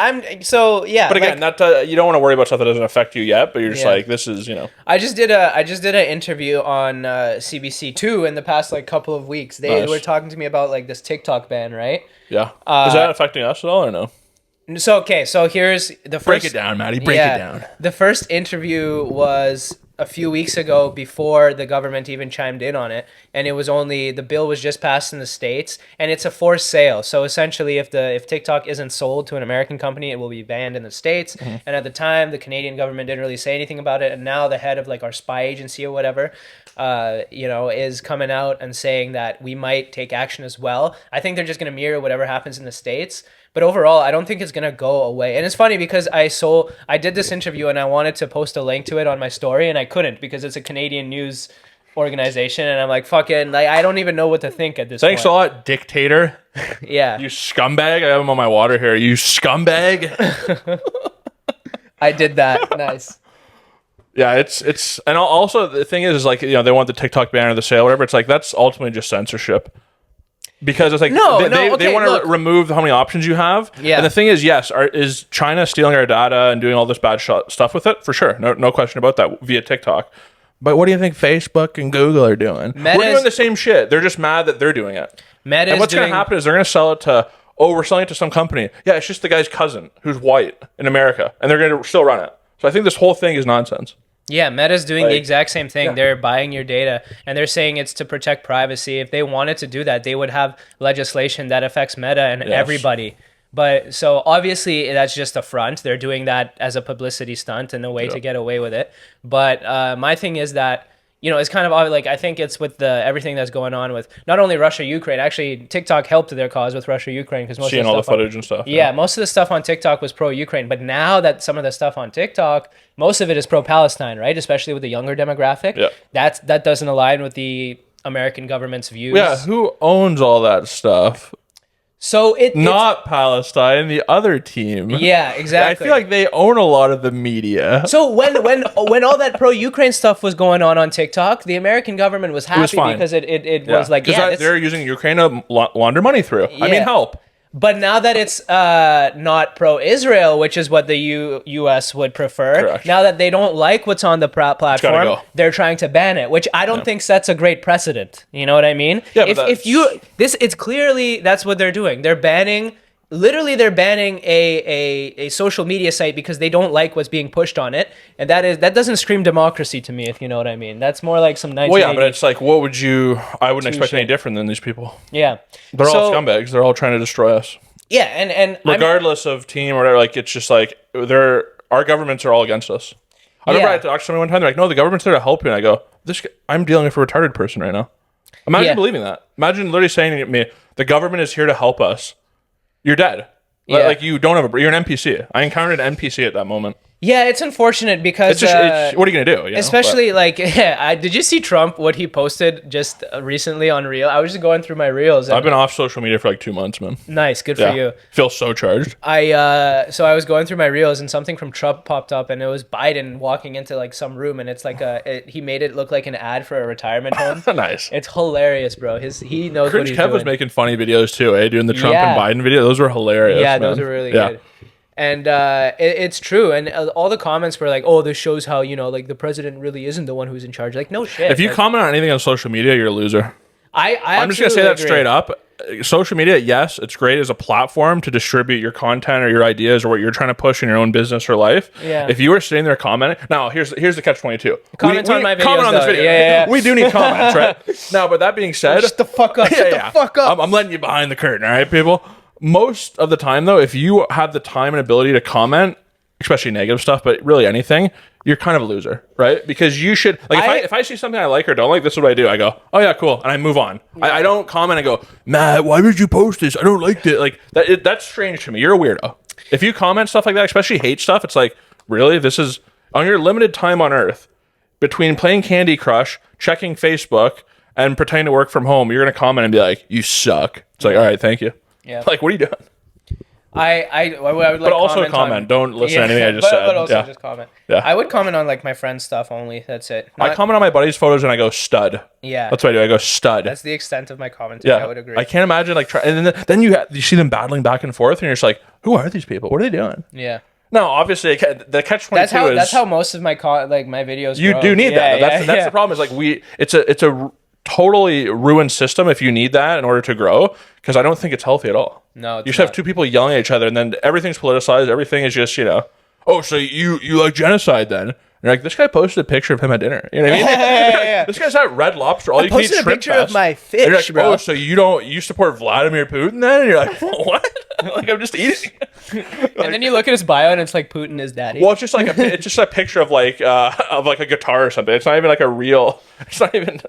yeah. But again, like, you don't want to worry about stuff that doesn't affect you yet. But you're just like, this is, you know. I just did an interview on CBC2 in the past like couple of weeks. They were talking to me about like this TikTok ban, right? Yeah. Is that affecting us at all or no? So here's the first. Break it down, Maddie. Break it down. The first interview was a few weeks ago before the government even chimed in on it, and the bill was just passed in the States, and it's a forced sale. So essentially, if TikTok isn't sold to an American company, it will be banned in the States. Mm-hmm. And at the time, the Canadian government didn't really say anything about it, and now the head of like our spy agency or whatever, you know, is coming out and saying that we might take action as well. I think they're just going to mirror whatever happens in the States. But overall, I don't think it's going to go away. And it's funny because I did this interview and I wanted to post a link to it on my story and I couldn't because it's a Canadian news organization. And I'm like, fucking, like, I don't even know what to think at this point. Thanks a lot, dictator. Yeah. You scumbag. I have him on my water here. You scumbag. I did that. Nice. Yeah, it's and also the thing is like, you know, they want the TikTok ban or the sale, whatever. It's like, that's ultimately just censorship. Because it's like they want to remove how many options you have. Yeah. And the thing is, yes, is China stealing our data and doing all this bad stuff with it? For sure. No question about that via TikTok. But what do you think Facebook and Google are doing? We're doing the same shit. They're just mad that they're doing it. And what's going to happen is they're going to sell it to, we're selling it to some company. Yeah, it's just the guy's cousin who's white in America. And they're going to still run it. So I think this whole thing is nonsense. Yeah, Meta's doing the exact same thing. Yeah. They're buying your data, and they're saying it's to protect privacy. If they wanted to do that, they would have legislation that affects Meta and everybody. But so obviously that's just a front. They're doing that as a publicity stunt and a way to get away with it. But my thing is that, you know, it's kind of like, I think it's with everything that's going on with not only Russia, Ukraine. Actually, TikTok helped their cause with Russia, Ukraine, because seeing all the footage and stuff. Yeah, most of the stuff on TikTok was pro-Ukraine, but now that some of the stuff on TikTok, most of it is pro-Palestine, right? Especially with the younger demographic. Yeah, that doesn't align with the American government's views. Yeah, who owns all that stuff? So it's not Palestine, the other team. Yeah, exactly. I feel like they own a lot of the media. So when all that pro-Ukraine stuff was going on TikTok, the American government was happy because it was like, they're using Ukraine to launder money through. Yeah. I mean, help. But now that it's not pro-Israel, which is what the U.S. would prefer, Correct. now that they don't like what's on the platform, go. they're trying to ban it, which I don't think sets a great precedent. You know what I mean? Yeah, but It's clearly that's what they're doing. They're banning a social media site because they don't like what's being pushed on it, and that doesn't scream democracy to me, if you know what I mean. That's more like some 1980s. Well, yeah, but it's like, what would you? I wouldn't expect any different than these people. Yeah, They're all scumbags. They're all trying to destroy us. Yeah, and regardless of team or whatever, like it's just like our governments are all against us. I remember I talked to someone one time. They're like, "No, the government's there to help you." And I go, I'm dealing with a retarded person right now." Imagine believing that. Imagine literally saying to me, "The government is here to help us." You're dead. Yeah. Like you don't have you're an NPC. I encountered an NPC at that moment. Yeah, it's unfortunate because what are you gonna do? Especially did you see Trump what he posted just recently on Reel? I was just going through my Reels. I've been off social media for like 2 months, man. Nice, good for you. Feel so charged. I was going through my Reels and something from Trump popped up and it was Biden walking into like some room and it's like he made it look like an ad for a retirement home. Nice. It's hilarious, bro. He knows Cringe what he's Kev doing. was making funny videos too, doing the Trump and Biden video. Those were hilarious. Yeah, man. those were really good. And it's true. And all the comments were like, oh, this shows how, like the president really isn't the one who's in charge. Like, no shit. If you comment on anything on social media, you're a loser. I'm just going to say that straight up. Social media, yes, it's great as a platform to distribute your content or your ideas or what you're trying to push in your own business or life. Yeah. If you were sitting there commenting, now here's the catch-22. Comment on my videos. Comment on this video. Yeah. We do need comments, right? Now, but that being said, shut the fuck up. Shut the fuck up. I'm letting you behind the curtain, all right, people? Most of the time, though, if you have the time and ability to comment, especially negative stuff, but really anything, you're kind of a loser, right? Because you should, like, if I see something I like or don't like, this is what I do. I go, oh yeah, cool, and I move on. Yeah. I don't comment and go, Matt, why did you post this? I don't like it. Like that's strange to me. You're a weirdo. If you comment stuff like that, especially hate stuff, it's like, really? This is on your limited time on Earth between playing Candy Crush, checking Facebook, and pretending to work from home. You're gonna comment and be like, you suck. It's like, all right, thank you. Yeah. Like, what are you doing? I would like but also comment. Don't listen to anything I just said. But also just comment. Yeah. I would comment on like my friend's stuff only. That's it. I comment on my buddies' photos and I go stud. Yeah. That's what I do. I go stud. That's the extent of my commentary. I would agree. I can't imagine and then you see them battling back and forth and you're just like, who are these people? What are they doing? Yeah. No, obviously the catch-22 is that's how most of my my videos. You do need that. That's the problem. Is like it's a totally ruined system if you need that in order to grow, because I don't think it's healthy at all. No, you should have two people yelling at each other and then everything's politicized. Everything is just oh, so you like genocide then? And you're like, this guy posted a picture of him at dinner. You know what I mean? Yeah. This guy's at Red Lobster. All you can eat shrimp posted a picture fest. of my fish, and you're like, bro. oh, so you support Vladimir Putin then? And you're like, what? Like, I'm just eating. And then you look at his bio and it's like Putin is daddy. Well, it's just like it's just a picture of like a guitar or something. It's not even like a real. It's not even.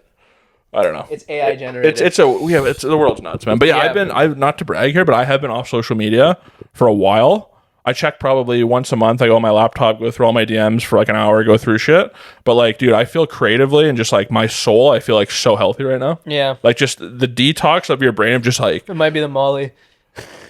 I don't know. It's AI generated. It's the world's nuts, man. But yeah, I've not to brag here, but I have been off social media for a while. I check probably once a month. I go on my laptop, go through all my DMs for like an hour, go through shit. But like, dude, I feel creatively and just like my soul, I feel like so healthy right now. Yeah. Like just the detox of your brain of just like. It might be the Molly.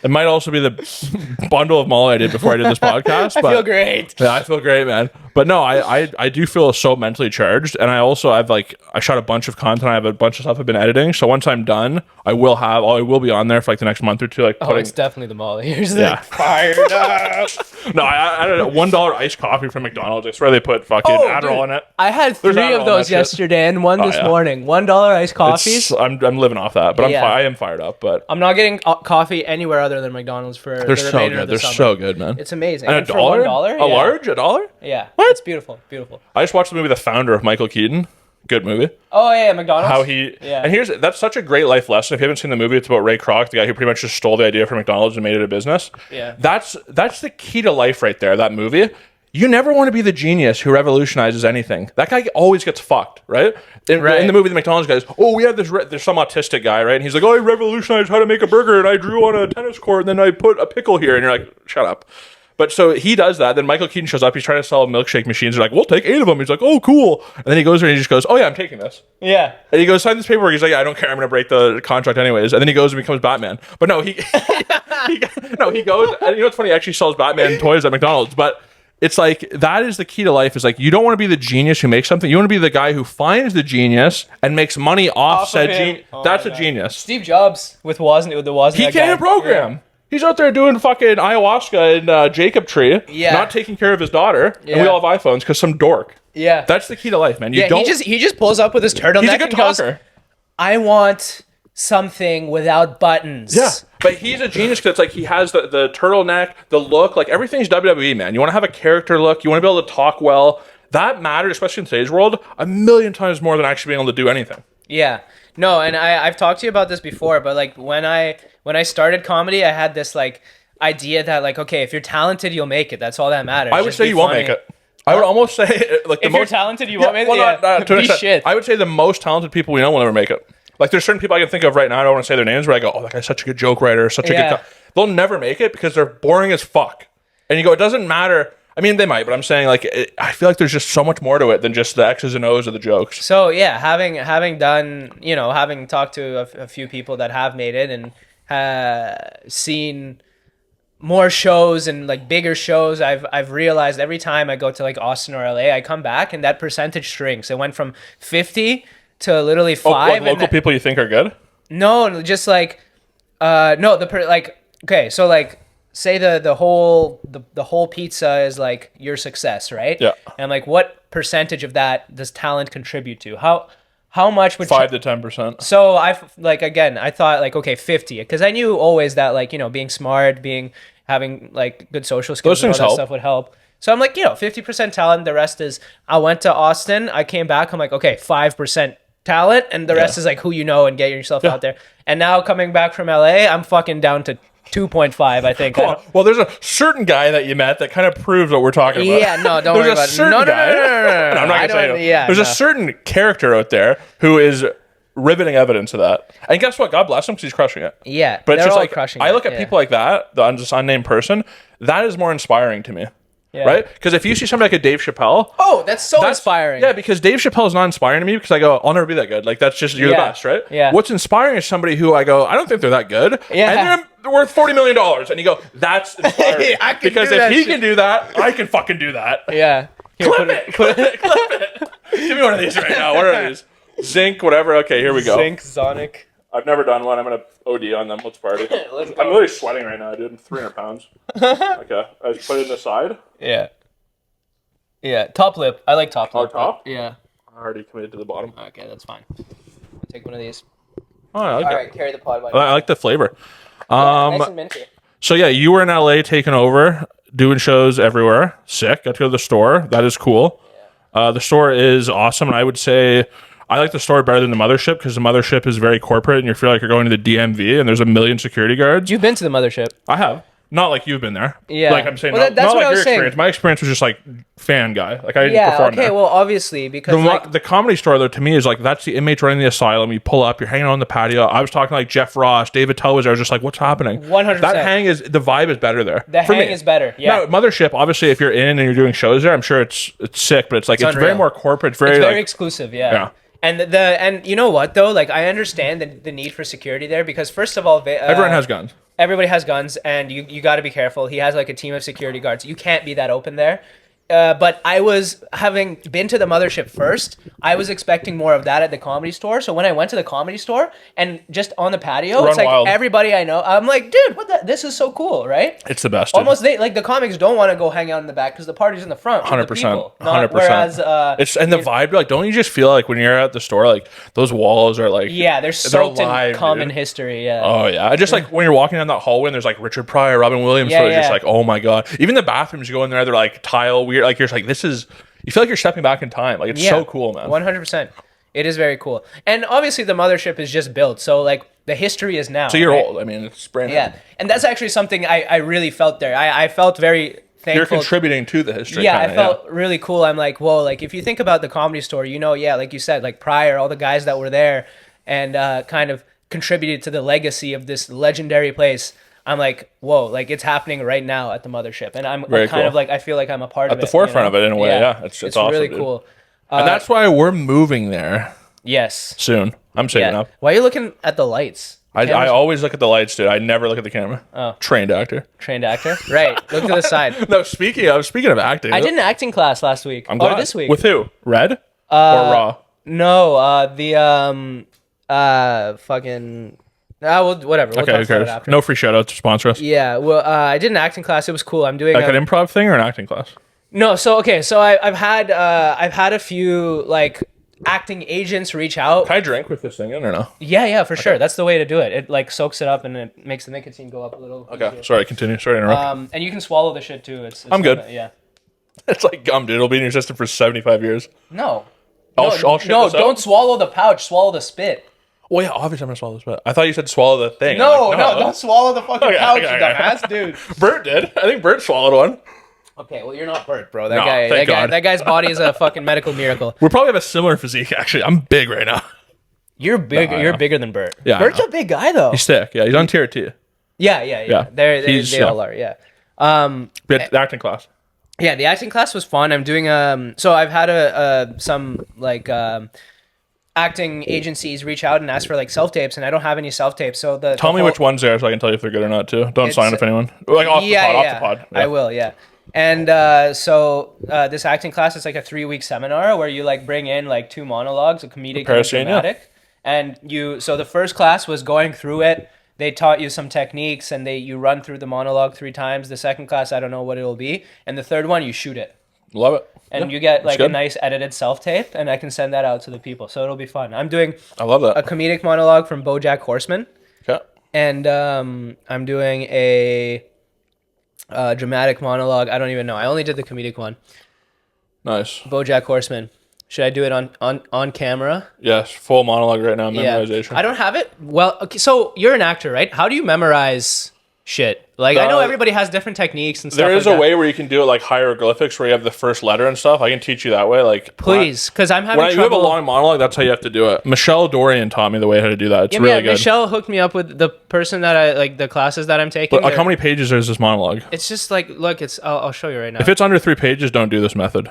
It might also be the bundle of Mullet I did before I did this podcast. But I feel great. Yeah, I feel great, man. But no, I do feel so mentally charged. And I shot a bunch of content. I have a bunch of stuff I've been editing. So once I'm done, I will be on there for like the next month or two. Like it's definitely the Molly. Here's fired up. No, I had a $1 iced coffee from McDonald's. I swear they put fucking Adderall in it. I had 3 of those yesterday and one this morning. $1 iced coffees. I'm living off that, but I am fired up. But I'm not getting coffee anywhere other than McDonald's for the remainder of the summer. So good, man. It's amazing. And $1? $1? $1? Yeah. What? It's beautiful. Beautiful. I just watched the movie The Founder of Michael Keaton. Good movie. Oh yeah, McDonald's. And that's such a great life lesson. If you haven't seen the movie, it's about Ray Kroc, the guy who pretty much just stole the idea from McDonald's and made it a business. Yeah. That's the key to life right there, that movie. You never want to be the genius who revolutionizes anything. That guy always gets fucked, right? In the movie, the McDonald's guys, we have there's some autistic guy, right? And he's like, I revolutionized how to make a burger, and I drew on a tennis court, and then I put a pickle here. And you're like, shut up. But so he does that. Then Michael Keaton shows up. He's trying to sell milkshake machines. They're like, we'll take 8 of them. He's like, oh, cool. And then he goes there and he just goes, oh, yeah, I'm taking this. Yeah. And he goes, sign this paperwork. He's like, yeah, I don't care. I'm going to break the contract anyways. And then he goes and becomes Batman. But no, he goes. And you know what's funny? He actually sells Batman toys at McDonald's. But it's like, that is the key to life, is like, you don't want to be the genius who makes something. You want to be the guy who finds the genius and makes money off said genius. That's a genius. Steve Jobs with the Wozniak. He can't program. He's out there doing fucking ayahuasca in Jacob Tree, not taking care of his daughter, and we all have iPhones because some dork. Yeah. That's the key to life, man. He just pulls up with his turtleneck. He's a good talker. Goes, I want something without buttons. Yeah, but he's a genius because it's like he has the turtleneck, the look, like everything's WWE, man. You want to have a character look, you want to be able to talk well. That matters, especially in today's world, a million times more than actually being able to do anything. Yeah. No, and I've talked to you about this before, but like when I started comedy, I had this like idea that like, okay, if you're talented, you'll make it. That's all that matters. I would say you won't make it. I would almost say like if you're talented, you won't make it. Be shit. I would say the most talented people we know will never make it. Like there's certain people I can think of right now. I don't want to say their names, but I go, oh, that guy's such a good joke writer, such a good. They'll never make it because they're boring as fuck. And you go, it doesn't matter. I mean, they might, but I'm saying like I feel like there's just so much more to it than just the X's and O's of the jokes. So yeah, having done, having talked to a few people that have made it and seen more shows and like bigger shows, I've realized every time I go to like Austin or LA, I come back and that percentage shrinks. It went from 50 to literally 5. Like local people you think are good? No, just like okay, so like say the whole pizza is like your success, right? Yeah. And like what percentage of that does talent contribute to? How much would 5 to 10%? So I thought like, okay, 50, because I knew always that like, being smart, having like good social skills, those and all that stuff would help. So I'm like, 50% talent, the rest is, I went to Austin, I came back, I'm like, okay, 5% talent, and the rest is like who you know and get yourself out there. And now coming back from LA, I'm fucking down to 2.5, I think. Well, there's a certain guy that you met that kind of proves what we're talking about. Yeah, no, don't worry about it. No, I'm not going to say it. There's a certain character out there who is riveting evidence of that. And guess what? God bless him because he's crushing it. Yeah, but it's just like, crushing I look at people like that, the just unnamed person, that is more inspiring to me. Yeah. Right? Because if you see somebody like a Dave Chappelle... Oh, that's inspiring. Yeah, because Dave Chappelle is not inspiring to me because I go, I'll never be that good. Like, that's just, you're the best, right? Yeah. What's inspiring is somebody who I go, I don't think they're that good. Yeah. And they're worth $40 million. And you go, that's inspiring. Because if he can do that, I can fucking do that. Yeah. Here, clip it. Give me one of these right now. What are these? Zinc, whatever. Okay, here we go. Zinc, Zonic. I've never done one. I'm going to OD on them. Let's party. I'm literally sweating right now, dude. I'm 300 pounds. Okay. I just put it in the side. Yeah. Yeah, top lip. I like top lip. Top? Yeah. I already committed to the bottom. Okay, that's fine. I'll take one of these. Oh, I like All that. right, carry the pod. I like the flavor. Nice and minty. So yeah, you were in LA taking over, doing shows everywhere. Sick. Got to go to the store. That is cool. Yeah. The store is awesome, and I would say I like the store better than the mothership because the mothership is very corporate, and you feel like you're going to the DMV, and there's a million security guards. You've been to the mothership. I have. Not like you've been there. Yeah. Like I'm saying, well, not like your saying. experience. My experience was just like fan guy. Like I didn't perform there. Well, obviously, because the comedy store, though, to me is like, that's the inmates running the asylum. You pull up, you're hanging on the patio. I was talking to like Jeff Ross, David Tell was there. I was just like, what's happening? 100%. That the vibe is better there. The hang is better. Yeah. Now, Mothership, obviously, if you're in and you're doing shows there, I'm sure it's sick, but it's like, it's very more corporate. It's very exclusive. Yeah. And you know what though? Like I understand the need for security there because first of all, everyone has guns. Everybody has guns, and you got to be careful. He has like a team of security guards. You can't be that open there. But I was, having been to the mothership first, I was expecting more of that at the Comedy Store. So when I went to the Comedy Store and just on the patio, it's like wild. Everybody I know, I'm like, dude, this is so cool, right? It's the best. Almost the comics don't want to go hang out in the back because the party's in the front. 100%. 100%. Whereas the vibe, like, don't you just feel like when you're at the store, like those walls are like, they're soaked in common history. Yeah. Oh yeah. I just like when you're walking down that hallway and there's like Richard Pryor, Robin Williams, so it's just like, oh my god. Even the bathrooms, you go in there, they're like tile weird. Like you're just like, this is. You feel like you're stepping back in time. Like it's so cool, man. 100%. It is very cool. And obviously the mothership is just built, so like the history is now. So you're old. I mean, it's brand new. Yeah, and that's actually something I really felt there. I felt very thankful. You're contributing to the history. Yeah, I felt really cool. I'm like, whoa, like if you think about the Comedy Store, like you said, like Pryor, all the guys that were there and kind of contributed to the legacy of this legendary place. I'm like, whoa, like it's happening right now at the mothership. And I'm kind of like, I feel like I'm a part of it. At the forefront of it in a way, yeah. It's awesome, really dude. cool. And that's why we're moving there. Yes. Soon. I'm saving up. Why are you looking at the lights? I always look at the lights, dude. I never look at the camera. Oh. Trained actor. Right. Look to the side. No, speaking of acting. I did an acting class last week. I'm glad. Or this week. With who? Red? Or Raw? No, fucking... Well, whatever. We'll Okay, talk who about it cares? after. No free shout outs to sponsor us. Yeah, well, I did an acting class. It was cool. I'm doing Like an improv thing or an acting class? no. So okay, so I've had a few like acting agents reach out. Can I drink with this thing in or no? Yeah, for sure. That's the way to do it. It like soaks it up and it makes the nicotine go up a little. Okay, easier. sorry, continue. Sorry to interrupt. And you can swallow the shit too. It's I'm good. Yeah. It's like gum, dude. It'll be in your system for 75 years. No. I'll shit this out? Don't swallow the pouch. Swallow the spit. Well, yeah, obviously I'm gonna swallow this, but I thought you said swallow the thing. No, I'm like, don't swallow the fucking Okay, pouch, okay, you okay. dumbass, dude. Bert did. I think Bert swallowed one. Okay, well you're not Bert, bro. No, thank God. That guy's body is a fucking medical miracle. We probably have a similar physique, actually. I'm big right now. You're big. No, I you're know. bigger than Bert. Yeah, I Bert's know. a big guy though. He's thick. Yeah, he's on tier 2. Yeah. They all are. Yeah. But acting class. Yeah, the acting class was fun. I'm doing so I've had some like acting agencies reach out and ask for like self tapes, and I don't have any self tapes. So Tell me which one's there so I can tell you if they're good or not too. Don't sign with anyone. Like off the pod. Yeah. I will. Yeah. And so this acting class is like a 3-week seminar where you like bring in like 2 monologues, a comedic and a dramatic. And so the first class was going through it. They taught you some techniques and you run through the monologue 3 times. The second class, I don't know what it'll be. And the third one, you shoot it. Love it. And you get like a nice edited self-tape, and I can send that out to the people. So it'll be fun. I'm doing I love that. a comedic monologue from BoJack Horseman. Okay. And I'm doing a dramatic monologue. I don't even know. I only did the comedic one. Nice. BoJack Horseman. Should I do it on camera? Yes, full monologue right now, memorization. Yeah. I don't have it. Well, okay, so you're an actor, right? How do you memorize shit? Like, I know everybody has different techniques and stuff. There is like a that. way where you can do it like hieroglyphics, where you have the first letter and stuff. I can teach you that way. Like, please, because I'm having when trouble. you have a long monologue, that's how you have to do it. Michelle Dorian taught me the way how to do that. It's really good. Michelle hooked me up with the person that I like, the classes that I'm taking. But like, how many pages is this monologue? It's just like, look, I'll show you right now. If it's under 3 pages, don't do this method.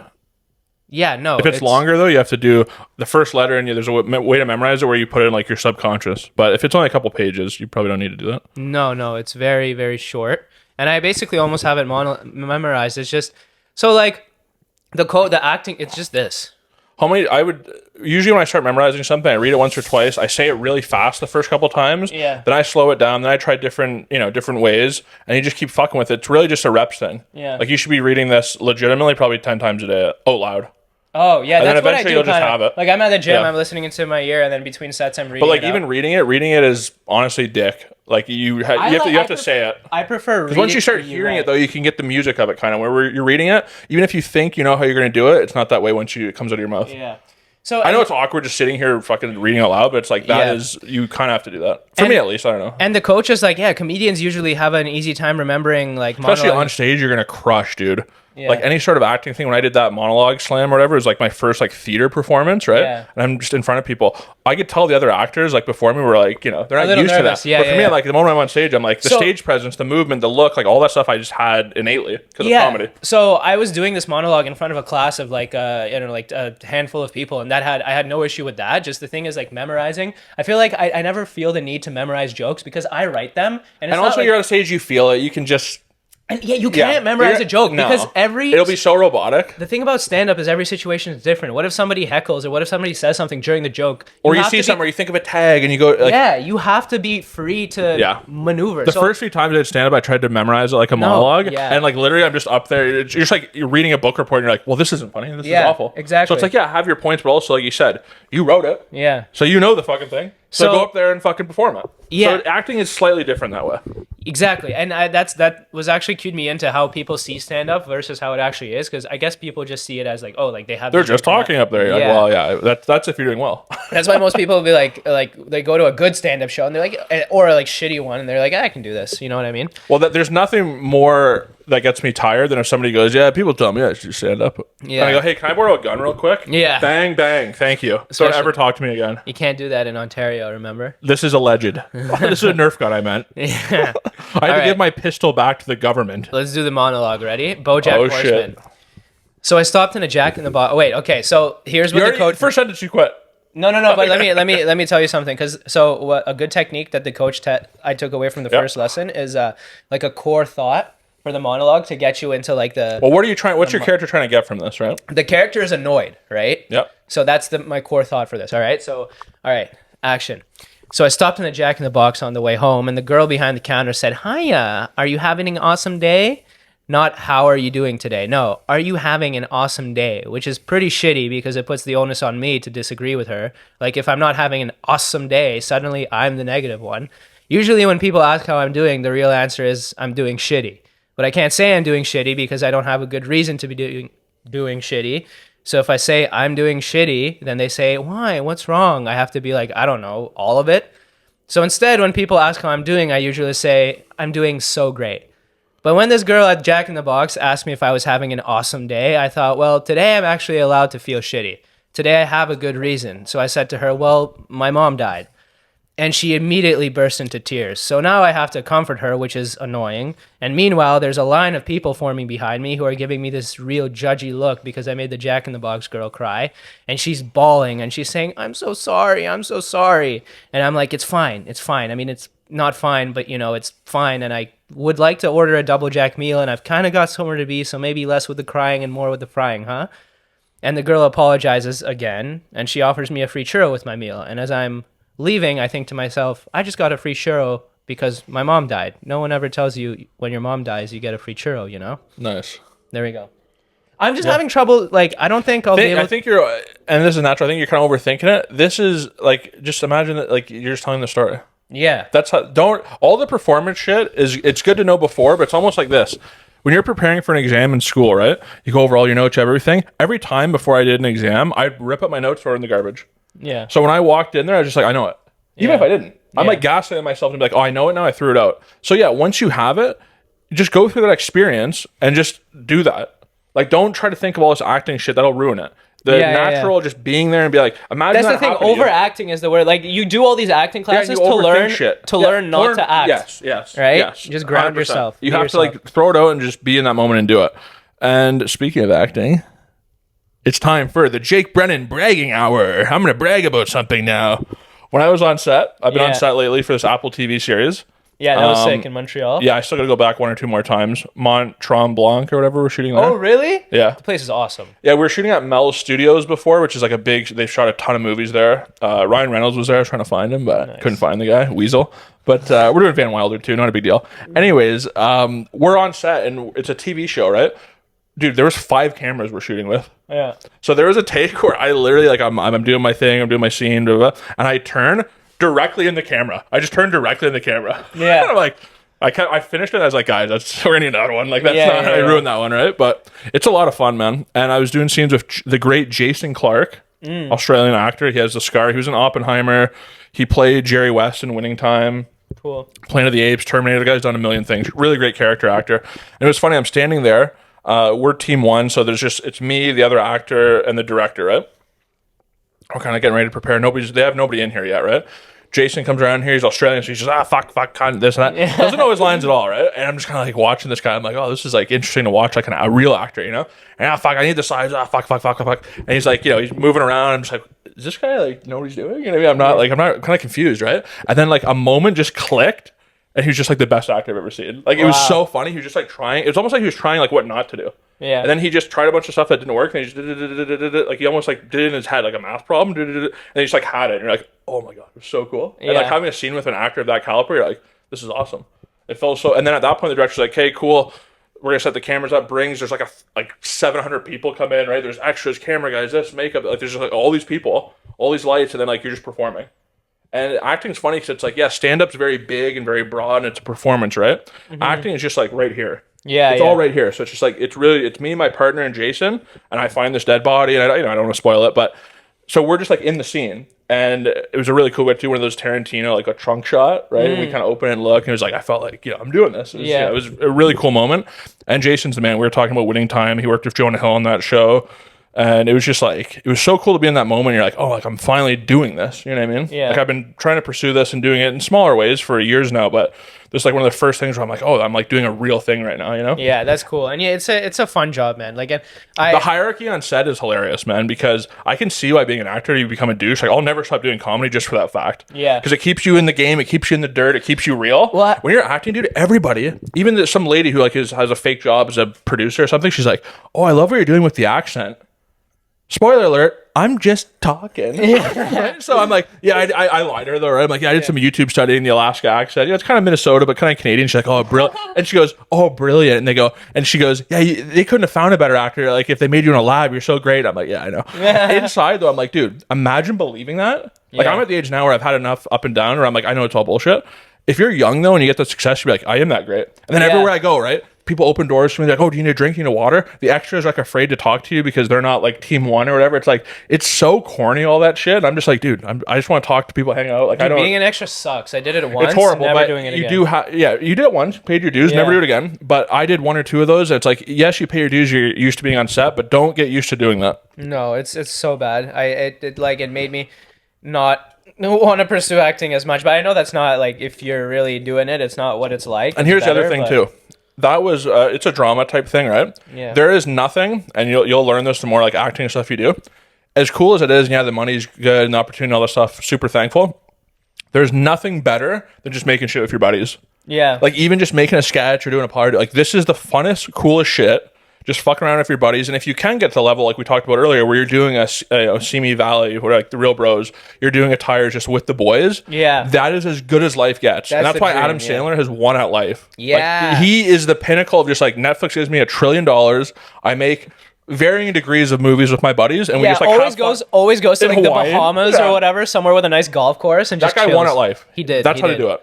Yeah, no. If it's longer though, you have to do the first letter, and there's a way to memorize it where you put it in like your subconscious. But if it's only a couple pages, you probably don't need to do that. No, it's very, very short, and I basically almost have it memorized. It's just so like the acting. It's just this. How many? I would usually when I start memorizing something, I read it once or twice. I say it really fast the first couple times. Yeah. Then I slow it down. Then I try different ways, and you just keep fucking with it. It's really just a reps thing. Yeah. Like you should be reading this legitimately probably 10 times a day out loud. Oh yeah, And then that's what I eventually do. you'll just kinda. have it. Like I'm at the gym, Yeah. I'm listening into my ear, and then between sets, I'm reading. But like it even out. reading it is honestly dick. Like you have to say it. I prefer reading. Because once you start hearing it, though, you can get the music of it kind of where you're reading it. Even if you think you know how you're going to do it, it's not that way once it comes out of your mouth. Yeah. So I know it's awkward just sitting here fucking reading out loud, but it's like that is you kind of have to do that. For me, at least, I don't know. And the coach is like, yeah, comedians usually have an easy time remembering like Especially monologue. on stage, you're gonna crush, dude. Yeah. Like any sort of acting thing. When I did that monologue slam or whatever, it was like my first like theater performance, right? Yeah. And I'm just in front of people. I could tell the other actors like before me were like, they're not little used nervous. to that. Yeah, but for yeah, me, yeah. like the moment I'm on stage, I'm like the stage presence, the movement, the look, like all that stuff I just had innately because of comedy. So I was doing this monologue in front of a class of like a handful of people, and I had no issue with that. Just the thing is like memorizing. I feel like I never feel the need to memorize jokes because I write them, and it's also you're on stage, you feel it. You can just. And you can't memorize a joke because it'll be so robotic. The thing about stand-up is every situation is different. What if somebody heckles, or what if somebody says something during the joke? Or you see something where you think of a tag and you go like, you have to be free to maneuver. The first few times I did stand-up, I tried to memorize it like a monologue, yeah. and like literally I'm just up there. You're just like you're reading a book report and you're like, well, this isn't funny, this is awful. Exactly. So it's like, have your points, but also like you said, you wrote it. Yeah. So you know the fucking thing. So go up there and fucking perform it. Yeah. So acting is slightly different that way. Exactly, and that was actually cued me into how people see stand-up versus how it actually is, because I guess people just see it as like, oh, like they have. They're just talking up there. Yeah. Like, well, yeah, that's if you're doing well. That's why most people will be like they go to a good stand-up show and they're like, or a like shitty one, and they're like, I can do this. You know what I mean? Well, there's nothing more that gets me tired than if somebody goes, yeah, people tell me I should stand up. Yeah. And I go, hey, can I borrow a gun real quick? Yeah. Bang, bang. Thank you. Don't ever talk to me again. You can't do that in Ontario, remember? This is alleged. This is a Nerf gun I meant. Yeah. I had to give my pistol back to the government. Let's do the monologue. Ready? BoJack Horseman. Shit. So I stopped in a Jack in the Box. Oh, wait, okay. So here's what the coach. First sentence you quit. No. But let me tell you something. Because a good technique that the coach I took away from the first lesson is like a core thought for the monologue to get you into like the. Well, what are you trying? What's your character trying to get from this? Right. The character is annoyed, right? Yep. So that's my core thought for this. All right. So all right. Action. So I stopped in the Jack in the Box on the way home, and the girl behind the counter said, "Hiya, are you having an awesome day?" Not how are you doing today? No, are you having an awesome day? Which is pretty shitty because it puts the onus on me to disagree with her. Like if I'm not having an awesome day, suddenly I'm the negative one. Usually when people ask how I'm doing, the real answer is I'm doing shitty. But I can't say I'm doing shitty because I don't have a good reason to be doing shitty. So if I say I'm doing shitty, then they say, "Why? What's wrong?" I have to be like, I don't know, all of it. So instead, when people ask how I'm doing, I usually say, I'm doing so great. But when this girl at Jack in the Box asked me if I was having an awesome day, I thought, well, today I'm actually allowed to feel shitty. Today I have a good reason. So I said to her, well, my mom died. And she immediately burst into tears. So now I have to comfort her, which is annoying. And meanwhile, there's a line of people forming behind me who are giving me this real judgy look because I made the Jack in the Box girl cry. And she's bawling and she's saying, I'm so sorry. I'm so sorry. And I'm like, it's fine. It's fine. I mean, it's not fine, but it's fine. And I would like to order a double Jack meal and I've kind of got somewhere to be. So maybe less with the crying and more with the frying, huh? And the girl apologizes again. And she offers me a free churro with my meal. And as I'm leaving, I think to myself, I just got a free churro because my mom died. No one ever tells you when your mom dies, you get a free churro, Nice. There we go. I'm just having trouble. Like, I don't think I'll be able to. I think you're, and this is natural, I think you're kind of overthinking it. This is like, just imagine that, like, you're just telling the story. Yeah. That's how, all the performance shit it's good to know before, but it's almost like this. When you're preparing for an exam in school, right? You go over all your notes, you have everything. Every time before I did an exam, I'd rip up my notes, throw it in the garbage. Yeah. So when I walked in there, I was just like, I know it. Even if I didn't. I'm like gaslighting myself and be like, oh, I know it now, I threw it out. So yeah, once you have it, just go through that experience and just do that. Like, don't try to think of all this acting shit. That'll ruin it. The natural just being there and be like, imagine that's that the thing. Overacting is the word. Like, you do all these acting classes to learn not to act. Yes. Right? Yes. Just ground 100%. yourself. You have to like throw it out and just be in that moment and do it. And speaking of acting, it's time for the Jake Brennan bragging hour. I'm going to brag about something now. When I was on set, I've been on set lately for this Apple TV series. Yeah, that was sick in Montreal. Yeah, I still got to go back one or two more times. Mont Tremblant or whatever we're shooting there. Oh, really? Yeah. The place is awesome. Yeah, we were shooting at Mel's Studios before, which is like they've shot a ton of movies there. Ryan Reynolds was there. I was trying to find him, but couldn't find the guy, Weasel. But we're doing Van Wilder too, not a big deal. Anyways, we're on set and it's a TV show, right? Dude, there was 5 cameras we're shooting with. Yeah. So there was a take where I literally, like, I'm doing my thing, I'm doing my scene, blah, blah, blah, and I turn directly in the camera. I just turned directly in the camera. Yeah. And I'm like, I finished it. I was like, guys, we're gonna need another one. Like, that's I ruined that one, right? But it's a lot of fun, man. And I was doing scenes with the great Jason Clarke, Australian actor. He has the scar. He was in Oppenheimer. He played Jerry West in Winning Time. Cool. Planet of the Apes, Terminator. The guy's done a million things. Really great character actor. And it was funny. I'm standing there. We're team 1, so it's me, the other actor, and the director, right? We're kind of getting ready to prepare. They have nobody in here yet, right? Jason comes around here. He's Australian, so he's just fuck, cunt, this and that. Yeah. Doesn't know his lines at all, right? And I'm just kind of like watching this guy. I'm like, oh, this is like interesting to watch, like a real actor, And fuck, I need the size. Fuck. And he's like, he's moving around. I'm just like, is this guy like know what he's doing? I'm not kind of confused, right? And then like a moment just clicked. And he was just like the best actor I've ever seen. Like, it was so funny. He was just like trying. It was almost like he was trying like what not to do. Yeah. And then he just tried a bunch of stuff that didn't work. And he just like he almost like did it in his head like a math problem. And he just like had it. And you're like, oh my god, it was so cool. And like having a scene with an actor of that caliber, you're like, this is awesome. It felt so. And then at that point, the director's like, hey, cool. We're gonna set the cameras up. There's like 700 people come in, right? There's extras, camera guys, this makeup. Like there's just like all these people, all these lights, and then like you're just performing. And acting's funny because it's like, stand-up's very big and very broad, and it's a performance, right? Mm-hmm. Acting is just like right here. Yeah, it's all right here. So it's just like it's me, my partner, and Jason, and I find this dead body, and I don't want to spoil it, but so we're just like in the scene, and it was a really cool way to do one of those Tarantino like a trunk shot, right? And we kind of open and look, and it was like I felt like I'm doing this. It was a really cool moment. And Jason's the man. We were talking about Winning Time. He worked with Jonah Hill on that show. And it was just like, it was so cool to be in that moment. You're like, oh, like I'm finally doing this. You know what I mean? Yeah. Like I've been trying to pursue this and doing it in smaller ways for years now, but this is like one of the first things where I'm like, oh, I'm like doing a real thing right now, Yeah, that's cool. And it's a fun job, man. Like the hierarchy on set is hilarious, man, because I can see why being an actor, you become a douche. Like I'll never stop doing comedy just for that fact. Yeah. Because it keeps you in the game, it keeps you in the dirt, it keeps you real. When you're acting, dude, everybody, even some lady who like has a fake job as a producer or something, she's like, oh, I love what you're doing with the accent. Spoiler alert, I'm just talking. Right? So I'm like, yeah, I lied to her though, right? I'm like, yeah, I did some YouTube study in the Alaska accent. It's kind of Minnesota, but kind of Canadian. She's like, oh, brilliant. And she goes, oh, brilliant. And and she goes, yeah, they couldn't have found a better actor. Like, if they made you in a lab, you're so great. I'm like, yeah, I know. Inside though, I'm like, dude, imagine believing that. Like, I'm at the age now where I've had enough up and down where I'm like, I know it's all bullshit. If you're young though and you get the success, you're like, I am that great. And then everywhere I go, right? People open doors for me like, oh, do you need a drink? You need water? The extras are like afraid to talk to you because they're not like team one or whatever. It's like, it's so corny, all that shit. I'm just like, dude, I just want to talk to people, hang out. Like, dude, I don't. being an extra sucks. I did it once. It's horrible, never but doing it again. You did it once, paid your dues, never do it again. But I did 1 or 2 of those. And it's like, yes, you pay your dues. You're used to being on set, but don't get used to doing that. No, it's so bad. It made me not want to pursue acting as much. But I know that's not like, if you're really doing it, it's not what it's like. And here's the other thing too. That was it's a drama type thing, right? Yeah. There is nothing, and you'll learn this the more like acting and stuff you do. As cool as it is, and yeah, the money's good and the opportunity and all this stuff, super thankful. There's nothing better than just making shit with your buddies. Yeah. Like, even just making a sketch or doing a party, like, this is the funnest, coolest shit. Just fucking around with your buddies. And if you can get to the level like we talked about earlier, where you're doing a Simi Valley, where like the real bros, you're doing a tires just with the boys. Yeah. That is as good as life gets. And that's why Adam Sandler has won at life. Yeah. Like, he is the pinnacle of just like, Netflix gives me $1 trillion. I make varying degrees of movies with my buddies, and we just like always goes to like Hawaii. The Bahamas or whatever, somewhere with a nice golf course, and that just guy chills. won at life. He did. That's how to do it.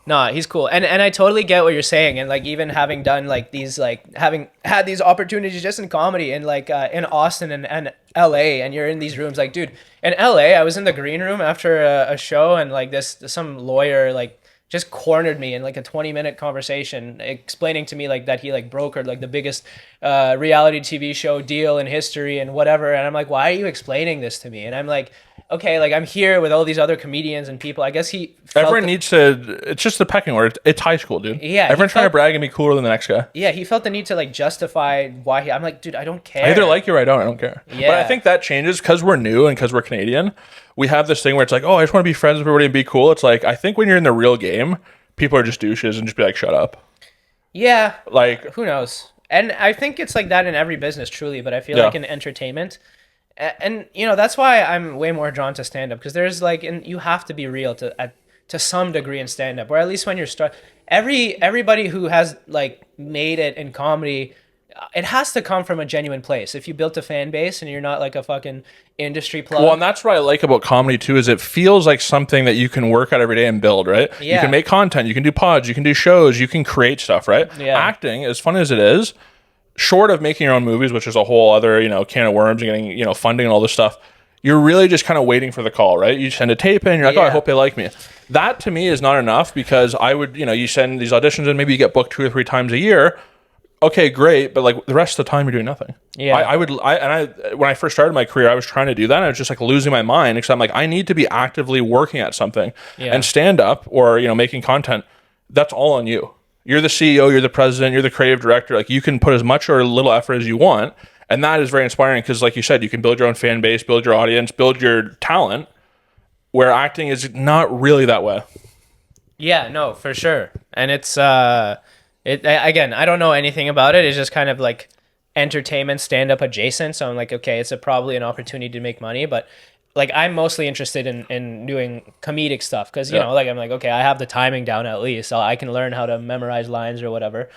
Nah, he's cool. And I totally get what you're saying. And like, even having done like these, like having had these opportunities just in comedy and like in Austin and LA, and you're in these rooms, like, dude, in LA, I was in the green room after a show, and like some lawyer like just cornered me in like a 20-minute conversation explaining to me like that he like brokered like the biggest reality TV show deal in history and whatever. And I'm like, why are you explaining this to me? And I'm like, okay, like, I'm here with all these other comedians and people. I guess everyone needs to, it's just the pecking order. It's high school, dude. Yeah. Everyone's trying to brag and be cooler than the next guy. Yeah, he felt the need to like justify why I'm like, dude, I don't care. I either like you or I don't care. Yeah. But I think that changes because we're new and because we're Canadian. We have this thing where it's like, oh, I just want to be friends with everybody and be cool. It's like, I think when you're in the real game, people are just douches and just be like, shut up. Yeah. Like, who knows? And I think it's like that in every business, truly. But I feel like in entertainment, and you know, that's why I'm way more drawn to stand up, because there's like, and you have to be real to some degree in stand up, or at least when you're everybody who has like made it in comedy, it has to come from a genuine place. If you built a fan base and you're not like a fucking industry plug. Well, and that's what I like about comedy too, is it feels like something that you can work at every day and build, right? Yeah. You can make content, you can do pods, you can do shows, you can create stuff, right? Yeah. Acting, as fun as it is, short of making your own movies, which is a whole other, can of worms and getting, funding and all this stuff, you're really just kind of waiting for the call, right? You send a tape in, you're like, oh, I hope they like me. That to me is not enough, because I would, you send these auditions and maybe you get booked 2 or 3 times a year. Okay, great, but like the rest of the time you're doing nothing. Yeah. When I first started my career, I was trying to do that, and I was just like losing my mind, because I'm like, I need to be actively working at something. Yeah. And stand up or making content, that's all on you. You're the CEO, you're the president, you're the creative director. Like, you can put as much or little effort as you want, and that is very inspiring, because like you said, you can build your own fan base, build your audience, build your talent, where acting is not really that way. Yeah, no, for sure. And it's again, I don't know anything about it. It's just kind of like entertainment, stand-up adjacent. So I'm like, okay, it's probably an opportunity to make money, but like, I'm mostly interested in doing comedic stuff, because like, I'm like, okay, I have the timing down at least, so I can learn how to memorize lines or whatever.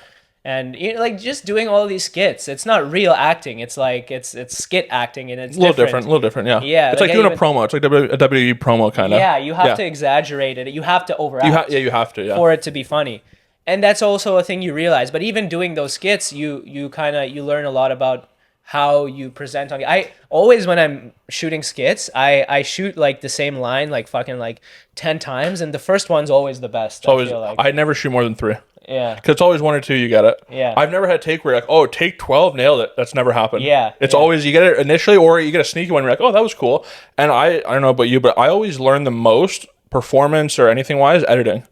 And like, just doing all of these skits, it's not real acting. It's like it's skit acting, and it's a little different. Yeah. Yeah. It's like doing a promo. It's like a WWE promo kind of. Yeah, you have to exaggerate it. You have to overact. You have to. Yeah. For it to be funny. And that's also a thing you realize. But even doing those skits, you learn a lot about how you present on. I always, when I'm shooting skits, I shoot like the same line like fucking like 10 times, and the first one's always the best. I never shoot more than 3. Yeah. Because it's always 1 or 2, you get it. Yeah. I've never had a take where you're like, oh, take 12, nailed it. That's never happened. Yeah. It's always, you get it initially, or you get a sneaky one, you're like, oh, that was cool. And I don't know about you, but I always learn the most, performance or anything wise, editing.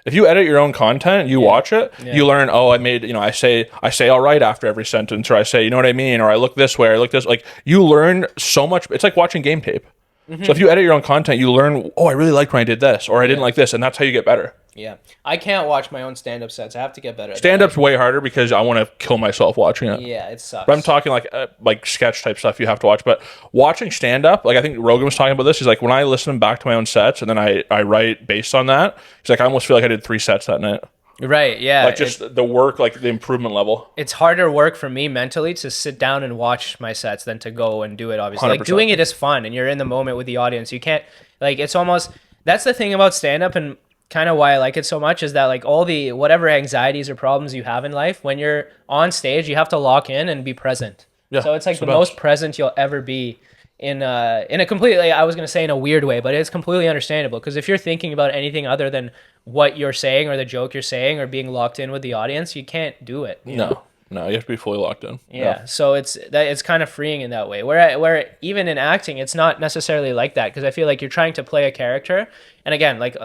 If you edit your own content, you watch it, you learn, oh, I made, I say all right after every sentence, or I say, you know what I mean? Or I look this way, or I look this, like, you learn so much. It's like watching game tape. So if you edit your own content, you learn, oh, I really liked when I did this, or I didn't like this, and that's how you get better. Yeah. I can't watch my own stand-up sets. I have to get better at Stand-up's way harder because I want to kill myself watching it. Yeah, it sucks. But I'm talking like sketch type stuff you have to watch. But watching stand-up, like I think Rogan was talking about this, he's like, when I listen back to my own sets and then I write based on that, he's like, I almost feel like I did 3 sets that night. Right, yeah. Like just the work, like the improvement level. It's harder work for me mentally to sit down and watch my sets than to go and do it, obviously. 100%. Like, doing it is fun, and you're in the moment with the audience. You can't, like, it's almost, that's the thing about stand-up, and kind of why I like it so much, is that, like, all the, whatever anxieties or problems you have in life, when you're on stage, you have to lock in and be present. Yeah, so it's like the most present you'll ever be in a completely, I was going to say in a weird way, but it's completely understandable, because if you're thinking about anything other than what you're saying or the joke you're saying or being locked in with the audience, you can't do it. You know? No, you have to be fully locked in. Yeah. So it's kind of freeing in that way. Where even in acting, it's not necessarily like that, because I feel like you're trying to play a character, and again, like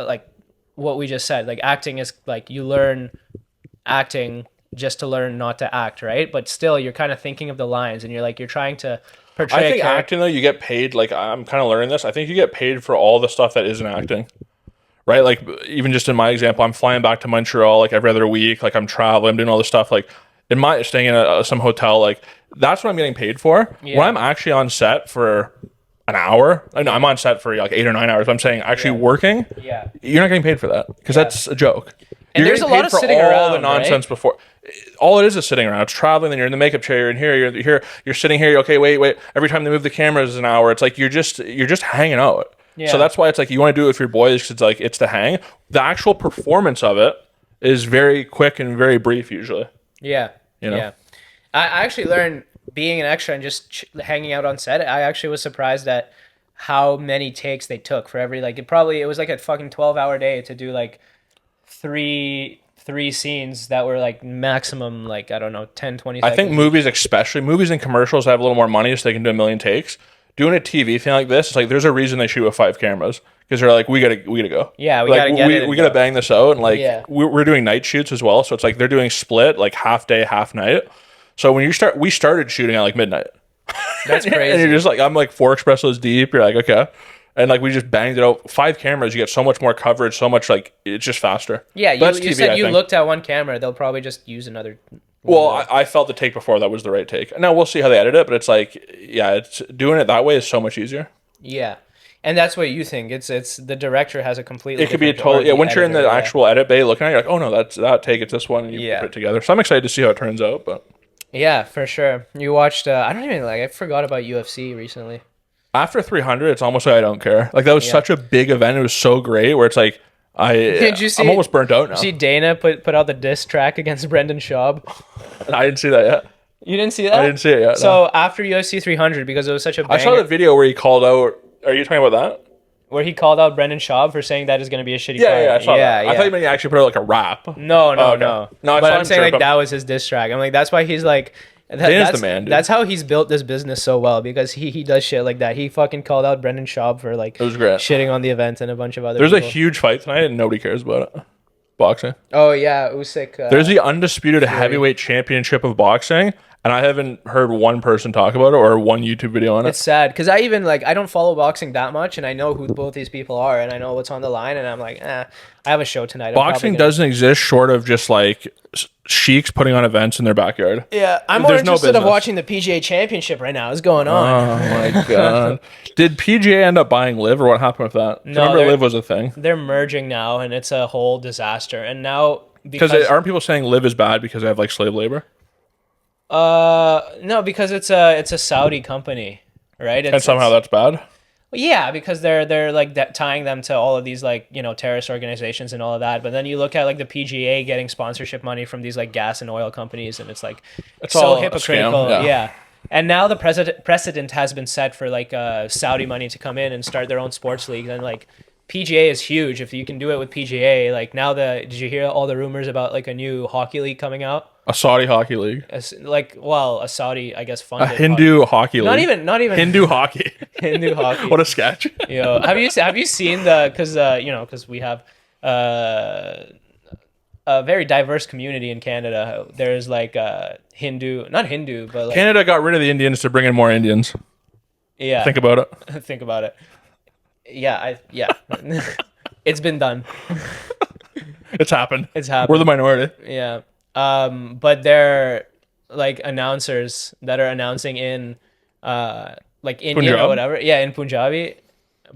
what we just said, like acting is like you learn acting just to learn not to act, right? But still, you're kind of thinking of the lines, and you're trying to portray. I think acting though, you get paid. Like I'm kind of learning this. I think you get paid for all the stuff that isn't acting. Right? Like, even just in my example, I'm flying back to Montreal, like, every other week. Like, I'm traveling, I'm doing all this stuff. Like, staying in some hotel, like, that's what I'm getting paid for. Yeah. When I'm actually on set for an hour, I know I'm on set for, like, 8 or 9 hours, but I'm saying actually working, you're not getting paid for that, because that's a joke. And you're there's a lot of sitting around, all the nonsense right? Before. All it is sitting around. It's traveling, then you're in the makeup chair, you're in here, you're here, you're sitting here, you're, okay, wait. Every time they move the cameras an hour, it's like you're just hanging out. Yeah. So that's why it's like you want to do it with your boys, because it's like it's the hang. The actual performance of it is very quick and very brief usually. Yeah. You know? Yeah. I actually learned being an extra and just hanging out on set. I actually was surprised at how many takes they took for every, like, it was like a fucking 12-hour day to do like three scenes that were like maximum, like, I don't know, 10, 20 seconds. I think movies and commercials have a little more money, so they can do a million takes. Doing a TV thing like this, it's like there's a reason they shoot with 5 cameras, because they're like, we gotta go. Yeah, we like, gotta get it. We gotta bang this out, and like we're doing night shoots as well, so it's like they're doing split, like half day, half night. So when we started shooting at like midnight. That's crazy. And you're just like, I'm like 4 espressos deep. You're like, okay, and like we just banged it out. 5 cameras, you get so much more coverage, so much, like, it's just faster. Yeah, you said you looked at one camera. They'll probably just use another. Well, I felt the take before that was the right take. Now we'll see how they edit it, but it's like, yeah, it's doing it that way is so much easier. Yeah, and that's what you think. It's the director has a completely. It could be a total. Once you're in the actual edit bay looking at it, you're like, oh no, that's that take. It's this one, and you put it together. So I'm excited to see how it turns out. But yeah, for sure. You watched? I forgot about UFC recently. After 300, it's almost like I don't care. Like that was such a big event. It was so great. Where it's like. Did you see, I'm almost burnt out now. See Dana put out the diss track against Brendan Schaub? I didn't see that yet. You didn't see that? I didn't see it yet. So after UFC 300, because it was such a banger, I saw the video where he called out. Are you talking about that? Where he called out Brendan Schaub for saying that is going to be a shitty fight. Yeah, I saw that. I thought you meant he actually put out like a rap. No. But I'm saying like that was his diss track. I'm like, that's why he's like. Dana's the man, dude. That's how he's built this business so well, because he does shit like that. He fucking called out Brendan Schaub for like it was great. Shitting on the event and a bunch of other There's people. a huge fight tonight and nobody cares about it. Boxing. Oh yeah, Usyk. There's the undisputed heavyweight championship of boxing, and I haven't heard one person talk about it or one YouTube video on it. It's sad, because I don't follow boxing that much, and I know who both these people are, and I know what's on the line, and I'm like, I have a show tonight. Boxing doesn't exist short of just like sheiks putting on events in their backyard. Yeah, I'm more interested in watching the PGA Championship right now. What's going on? Oh my god! Did PGA end up buying Liv, or what happened with that? No, remember Liv was a thing. They're merging now, and it's a whole disaster. And now because aren't people saying Liv is bad because they have like slave labor? No, because it's a Saudi company, right? And somehow that's bad. Yeah, because they're like tying them to all of these like, you know, terrorist organizations and all of that. But then you look at like the PGA getting sponsorship money from these like gas and oil companies, and it's like it's so hypocritical. Yeah. And now the precedent has been set for like Saudi money to come in and start their own sports leagues, and like PGA is huge. If you can do it with PGA, like now did you hear all the rumors about like a new hockey league coming out? A Saudi hockey league. A Saudi, I guess, funded. A Hindu hockey league. Not even Hindu hockey. Hindu hockey. What a sketch. Have you seen because we have a very diverse community in Canada. There's like not Hindu, but like, Canada got rid of the Indians to bring in more Indians. Yeah. Think about it. Think about it. Yeah. It's been done. It's happened. It's happened. We're the minority. Yeah. But they're like announcers that are announcing in like India Punjab? or whatever. Yeah, in Punjabi.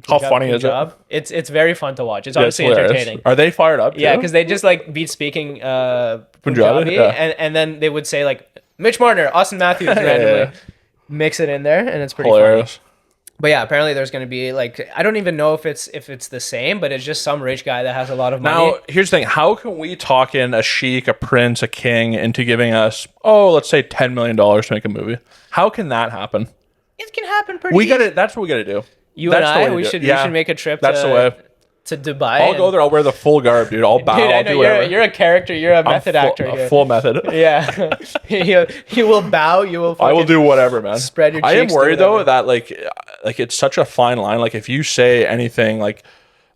How funny is it? It's very fun to watch. It's Yeah, honestly hilarious. entertaining. Are they fired up? Yeah, too? because they just like beat speaking Punjabi, Yeah. and then they would say like Mitch Marner, Austin Matthews randomly Yeah. mix it in there, and it's pretty Hilarious. funny. But yeah, apparently there's going to be like I don't even know if it's the same, but it's just some rich guy that has a lot of money. Now, here's the thing. How can we talk in a sheik, a prince, a king into giving us, let's say $10 million to make a movie? How can that happen? It can happen pretty easy. That's what we got to do. You That's and the way I, to we do it. should Yeah. we should make a trip That's the way. to Dubai. I'll go there. I'll wear the full garb, dude. I'll bow. Dude, I I'll know do whatever. you're a character. You're a method actor here. A full method. Yeah, you will bow. You will. I will do whatever, man. Spread your I am cheeks, do worried though whatever. that like it's such a fine line. Like if you say anything like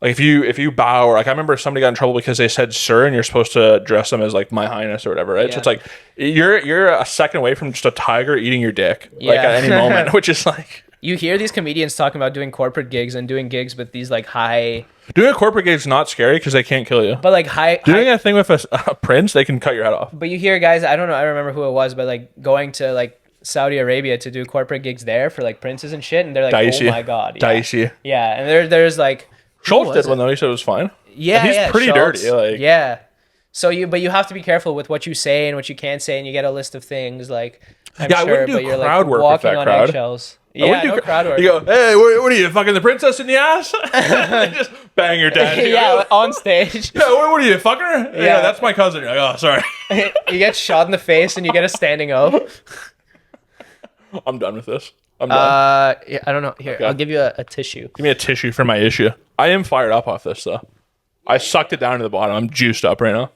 if you bow, or like I remember somebody got in trouble because they said sir and you're supposed to address them as like my highness or whatever, right? Yeah. So it's like you're a second away from just a tiger eating your dick like Yeah. at any moment, which is like You hear these comedians talking about doing corporate gigs and doing gigs with these like high, doing a corporate gig is not scary because they can't kill you. but like high. Doing a thing with a prince, they can cut your head off. But you hear guys, I don't know, I remember who it was, but like going to like Saudi Arabia to do corporate gigs there for like princes and shit, and they're like, Dicey. oh my god, yeah. Dicey. Yeah, and there's like Schultz who did was one it? though. He said it was fine. Yeah, He's yeah, pretty Schultz. dirty. Like Yeah. So you have to be careful with what you say and what you can't say, and you get a list of things like. I'm Yeah, I sure, wouldn't do but you're crowd like work with walking that on crowd. eggshells. I Yeah, wouldn't no do crowd work. You go, hey, what are you, fucking the princess in the ass? Just bang your dad. You Yeah, go, on stage. yeah, what are you, fucker? Yeah. Yeah. That's my cousin. You're like, oh, sorry. You get shot in the face and you get a standing O. I'm done with this. I'm done. Yeah, I don't know. Here, Okay. I'll give you a tissue. Give me a tissue for my issue. I am fired up off this, though. I sucked it down to the bottom. I'm juiced up right now.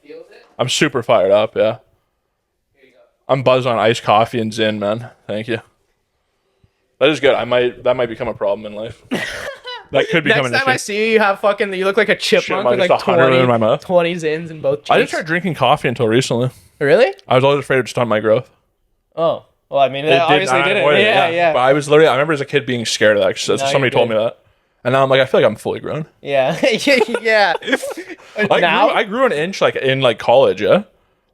I'm super fired up, yeah. I'm buzzed on iced coffee and Zin, man. Thank you. That is good. That might become a problem in life. That could become Next an time I issue. see you, have fucking, you look like a chipmunk with Just like 100 in my mouth. 20 zins in both cheeks. I didn't start drinking coffee until recently. Really? I was always afraid it would stunt my growth. Oh. Well, I mean, it obviously I didn't. avoided it, Yeah. But I was literally, I remember as a kid being scared of that because No, somebody you're told me good. that. And now I'm like, I feel like I'm fully grown. Yeah. Yeah. Now? I grew an inch like in like college, yeah.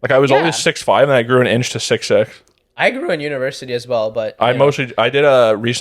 Like I was Yeah. always 6'5", and then I grew an inch to 6'6". I grew in university as well, but I you know, recently I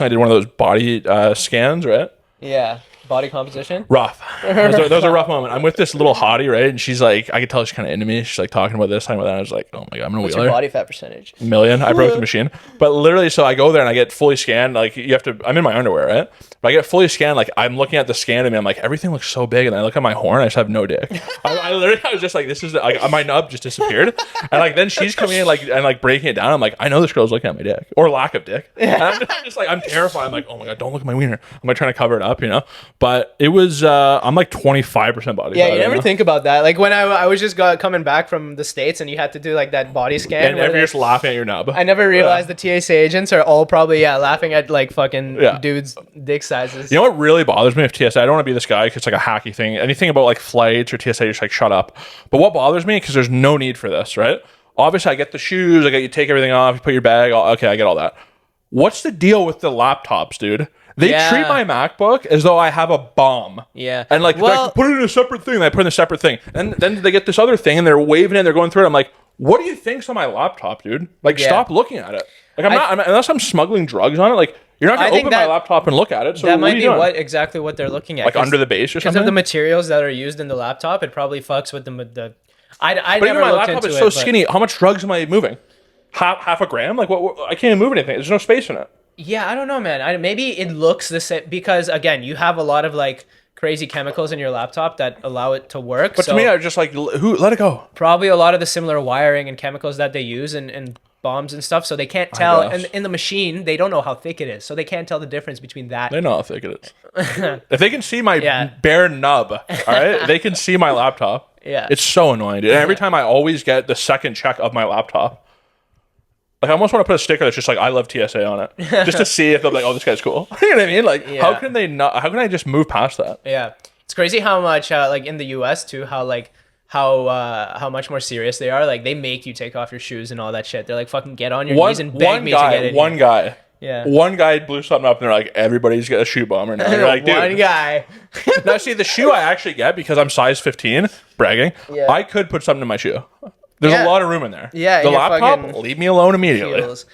did one of those body scans, right? yeah, body composition. Rough. Those are a rough moment. I'm with this little hottie, right? And she's like, I could tell she's kind of into me. She's like talking about this, talking about that. I was like, oh my god, I'm gonna What's wheel your her. body fat percentage? Million. I broke the machine. But literally, so I go there and I get fully scanned. Like you have to. I'm in my underwear, right? But I get fully scanned. Like I'm looking at the scan of me. I'm like, everything looks so big. And then I look at my horn. I just have no dick. I literally, I was just like, this is like my nub just disappeared. And like then she's coming in and breaking it down. I'm like, I know this girl's looking at my dick or lack of dick. And I'm just like, I'm terrified. I'm like, oh my god, don't look at my wiener. I'm like trying to cover it up, you know. But it was. I'm like 25% body. Yeah, fat you right never now. think about that. Like when I was just coming back from the States and you had to do like that body scan. And where, you're like, just laughing at your nub. I never realized the TSA agents are all probably laughing at like fucking Yeah. dudes' dick sizes. You know what really bothers me with TSA? I don't want to be this guy because it's like a hacky thing. Anything about like flights or TSA, just like shut up. But what bothers me, because there's no need for this, right? Obviously, I get the shoes. I get you take everything off. You put your bag. Okay, I get all that. What's the deal with the laptops, dude? They Yeah. treat my MacBook as though I have a bomb. Yeah. And like, Well- like, put it in a separate thing. I put it in a separate thing. And then they get this other thing and they're waving it and they're going through it. I'm like, what do you think's on my laptop, dude? Like, Yeah. stop looking at it. Like, unless I'm smuggling drugs on it, like, you're not I going to think open my that- laptop and look at it. So that what might are you be doing? exactly what they're looking at. Like under the base or because something? of the materials that are used in the laptop. It probably fucks with I But never even my looked laptop into is it, so but- skinny. How much drugs am I moving? Half a gram? Like what? I can't even move anything. There's no space in it. Yeah, I don't know, man. Maybe it looks the same because again, you have a lot of like crazy chemicals in your laptop that allow it to work. But so to me, I was just like, let it go. probably a lot of the similar wiring and chemicals that they use in bombs and stuff. So they can't tell. guess. And in the machine, they don't know how thick it is, so they can't tell the difference between that. They know how thick it is. If they can see my Yeah. bare nub, all right, they can see my laptop. Yeah. It's so annoying, dude. And every time I always get the second check of my laptop. Like I almost want to put a sticker that's just like I love TSA on it, just to see if they're like, oh, this guy's cool. You know what I mean? Like, Yeah. how can they not? How can I just move past that? Yeah, it's crazy how much like in the U.S. too, how much more serious they are. Like they make you take off your shoes and all that shit. They're like fucking get on your knees and beg me to get in. One guy Yeah. One guy blew something up, and they're like, everybody's got a shoe bomber now. You're like, dude. One guy. Now, see, the shoe I actually get because I'm size 15, bragging, Yeah. I could put something in my shoe. There's a lot of room in there. Yeah, The your laptop, fucking leave me alone immediately. heels.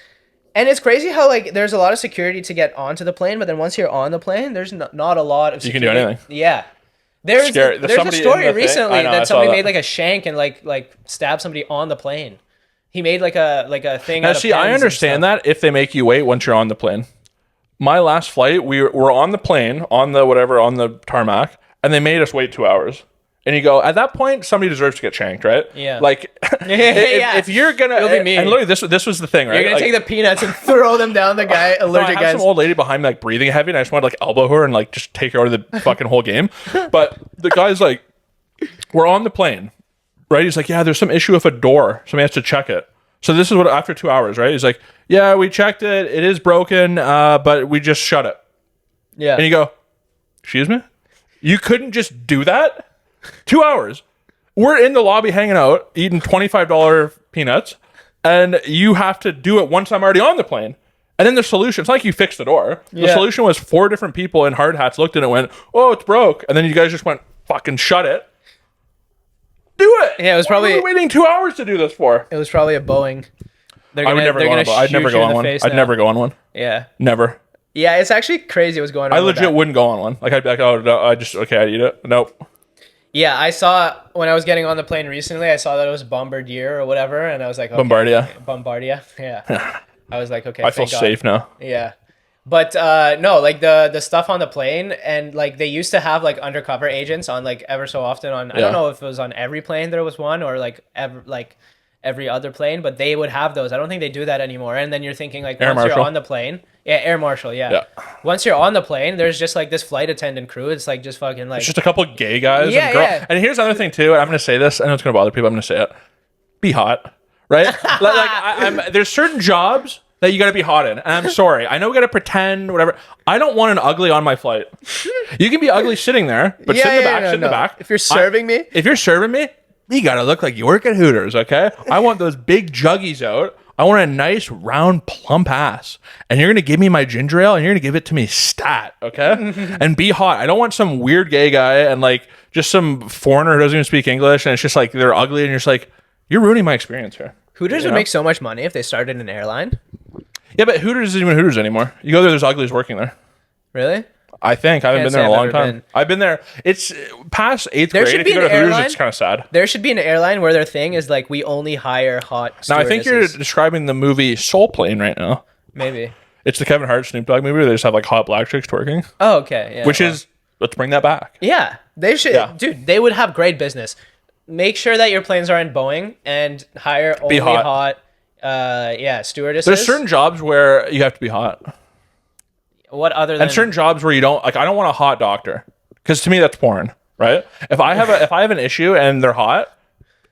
And it's crazy how like there's a lot of security to get onto the plane, but then once you're on the plane, there's not a lot of You can security. do anything. Yeah. There's Scary. there's a somebody in story the thing. recently I know, I that saw somebody that. made like a shank and like stabbed somebody on the plane. He made like a thing. Now, out of see, I pens and understand stuff. that if they make you wait once you're on the plane. My last flight, we were on the plane, on the tarmac, and they made us wait 2 hours. And you go, at that point, somebody deserves to get shanked, right? Yeah. Like, if you're gonna, It'll be me. and look, this was the thing, right? You're gonna Like, take the peanuts and throw them down the guy no, I allergic have guys. some old lady behind me, like breathing heavy, and I just wanted to like elbow her and like just take her out of the fucking whole game. But the guy's like, we're on the plane, right? He's like, yeah, there's some issue with a door. Somebody has to check it. So this is what after 2 hours, right? He's like, yeah, we checked it. It is broken, but we just shut it. Yeah. And you go, excuse me? You couldn't just do that? 2 hours. We're in the lobby hanging out, eating $25 peanuts, and you have to do it once I'm already on the plane. And then the solution, it's not like you fixed the door. The Yeah. solution was 4 different people in hard hats looked at it and went, oh, it's broke. And then you guys just went, fucking shut it. Do it. Yeah, it was What probably- are we waiting 2 hours to do this for? It was probably a Boeing. I would never go on a boat. I'd never go on one. I'd never go on one. Yeah. Never. Yeah, it's actually crazy what's going on. I with legit that. wouldn't go on one. Like, I'd be like, oh, no, I'd eat it. Nope. Yeah, I saw when I was getting on the plane recently, I saw that it was Bombardier or whatever, and I was like, okay, Bombardier. Bombardier. Yeah. I was like, okay, I feel thank God. safe now. Yeah. But no, like the stuff on the plane, and like they used to have like undercover agents on like ever so often on I don't Yeah. know if it was on every plane there was one or like every other plane, but they would have those. I don't think they do that anymore. And then you're thinking like Air once Marshal. you're on the plane, yeah, Air Marshal, yeah. Once you're on the plane, there's just like this flight attendant crew. It's like just fucking like It's just a couple of gay guys Yeah, and girls. yeah. And here's another thing too. And I'm going to say this. I know it's going to bother people. I'm going to say it. Be hot, right? There's certain jobs that you got to be hot in. And I'm sorry. I know we got to pretend, whatever. I don't want an ugly on my flight. You can be ugly sitting there, but sit in the back, sit in the back. If you're serving me, If you're serving me, you got to look like you work at Hooters, okay? I want those big juggies out. I want a nice, round, plump ass. And you're going to give me my ginger ale and you're going to give it to me stat, okay? And be hot. I don't want some weird gay guy and like just some foreigner who doesn't even speak English and it's just like they're ugly and you're just like, you're ruining my experience here. Hooters You would know? make so much money if they started an airline. Yeah, but Hooters isn't even Hooters anymore. You go there, there's uglies working there. Really? I think. I haven't Can't been say there in a I've long ever time. been. I've been there. It's past 8th There grade. should If be you go to an Hooters, airline. it's kind of sad. There should be an airline where their thing is like we only hire hot Now, I think you're stewardesses. describing the movie Soul Plane right now. Maybe. It's the Kevin Hart Snoop Dogg movie where they just have like hot black chicks twerking. Oh, okay. Yeah. Which well. is, let's bring that back. Yeah, they should. Yeah. Dude, they would have great business. Make sure that your planes are in Boeing and hire only hot. stewardesses. There's certain jobs where you have to be hot. What other than And certain jobs where you don't, like, I don't want a hot doctor. Because to me, that's porn, right? If I have an issue and they're hot,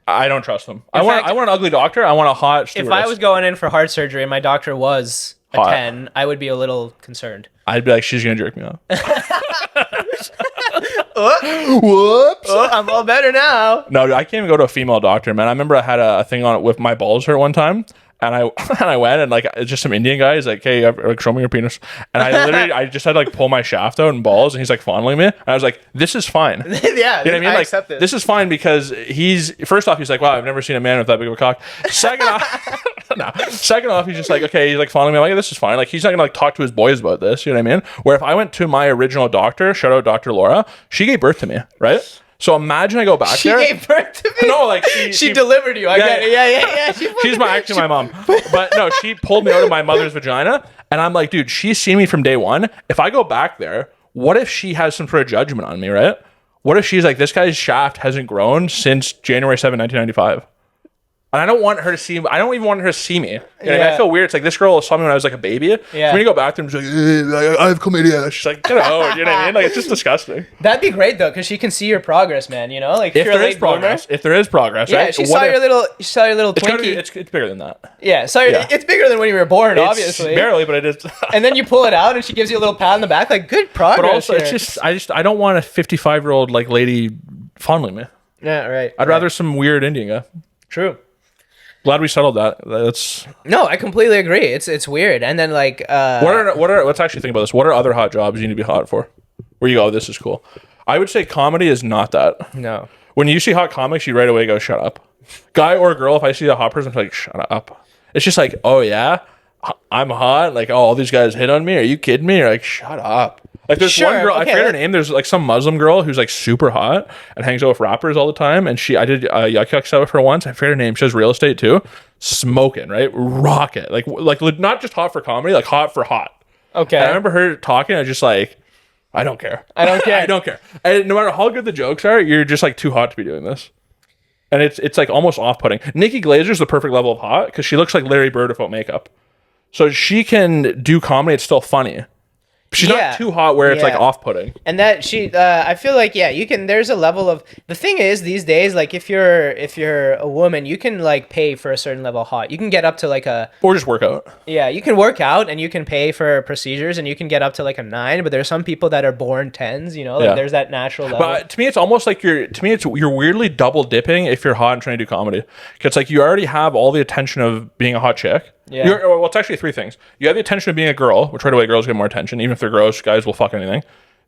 I don't trust them. I want an ugly doctor. I want a hot stewardess. if I was going in for heart surgery and my doctor was a Hot. 10, I would be a little concerned. I'd be like, she's going to jerk me off. Whoops. Oh, I'm all better now. No, dude, I can't even go to a female doctor, man. I remember I had a thing on it with my balls hurt one time. And I went and like it's just some Indian guy. He's like, "Hey, like, show me your penis." And I just had to like pull my shaft out and balls, and he's like fondling me. And I was like, "This is fine." Yeah, You know what I mean? Like, accept this. this is fine because he's first off, he's like, "Wow, I've never seen a man with that big of a cock." Second off, Second off, he's just like, okay, he's like following me. I'm like, this is fine. Like, he's not gonna like talk to his boys about this. You know what I mean? Where if I went to my original doctor, shout out Dr. Laura, she gave birth to me, right? So imagine I go back She there. gave birth to me. No, like she delivered you. I get it. Yeah. She's actually my mom. But no, she pulled me out of my mother's vagina. And I'm like, dude, she's seen me from day one. If I go back there, what if she has some sort of judgment on me, right? What if she's like, this guy's shaft hasn't grown since January 7, 1995? And I don't want her to see me. I don't even want her to see me. You know what I mean? I feel weird. It's like this girl saw me when I was like a baby. Yeah. So when you go back to her, she's like, I have chlamydia. She's like, get out. You know what I mean? Like, it's just disgusting. That'd be great though, because she can see your progress, man. You know, like If you're a there is late bloomer. progress. If there is progress, Yeah, right? she What saw if- your little It's gotta Twinkie. be- it's bigger than that. Yeah, so Yeah. it's bigger than when you were born, It's obviously. barely, but it is. And then you pull it out, and she gives you a little pat on the back, like good progress. But also, here. it's just I don't want a 55-year-old like lady fondling me. Yeah, right. I'd rather some weird Indian guy. True. Glad we settled that. That's No, I completely agree. It's weird. And then like let's actually think about this. What are other hot jobs you need to be hot for? Where you go, this is cool. I would say comedy is not that. no. When you see hot comics, you right away go, shut up. Guy or girl, if I see a hot person, I'm like, shut up. It's just like, oh yeah, I'm hot. Like, oh, all these guys hit on me. Are you kidding me? You're like, shut up. Like, there's Sure, one girl, I okay, forget her name. There's like some Muslim girl who's like super hot and hangs out with rappers all the time. And I did a Yuck Yuck set with her once. I forget her name. She does real estate too. Smoking, right? Rocket. Like not just hot for comedy, like hot for hot. Okay. And I remember her talking. I was just like, I don't care. I don't care. I don't care. And no matter how good the jokes are, you're just like too hot to be doing this. And it's like almost off-putting. Nikki Glazer's the perfect level of hot because she looks like Larry Bird without makeup. So she can do comedy. It's still funny. She's not too hot where it's like off-putting. And that I feel like you can. There's a level of the thing is these days like if you're a woman you can like pay for a certain level of hot. You can get up to like or just work out. Yeah, you can work out and you can pay for procedures and you can get up to like a 9. But there's some people that are born 10s. You know, like there's that natural level. But to me, it's almost like you're weirdly double dipping if you're hot and trying to do comedy. Because like you already have all the attention of being a hot chick. Yeah. Well, it's actually 3 things. You have the attention of being a girl, which right away girls get more attention, even if they're gross. Guys will fuck anything.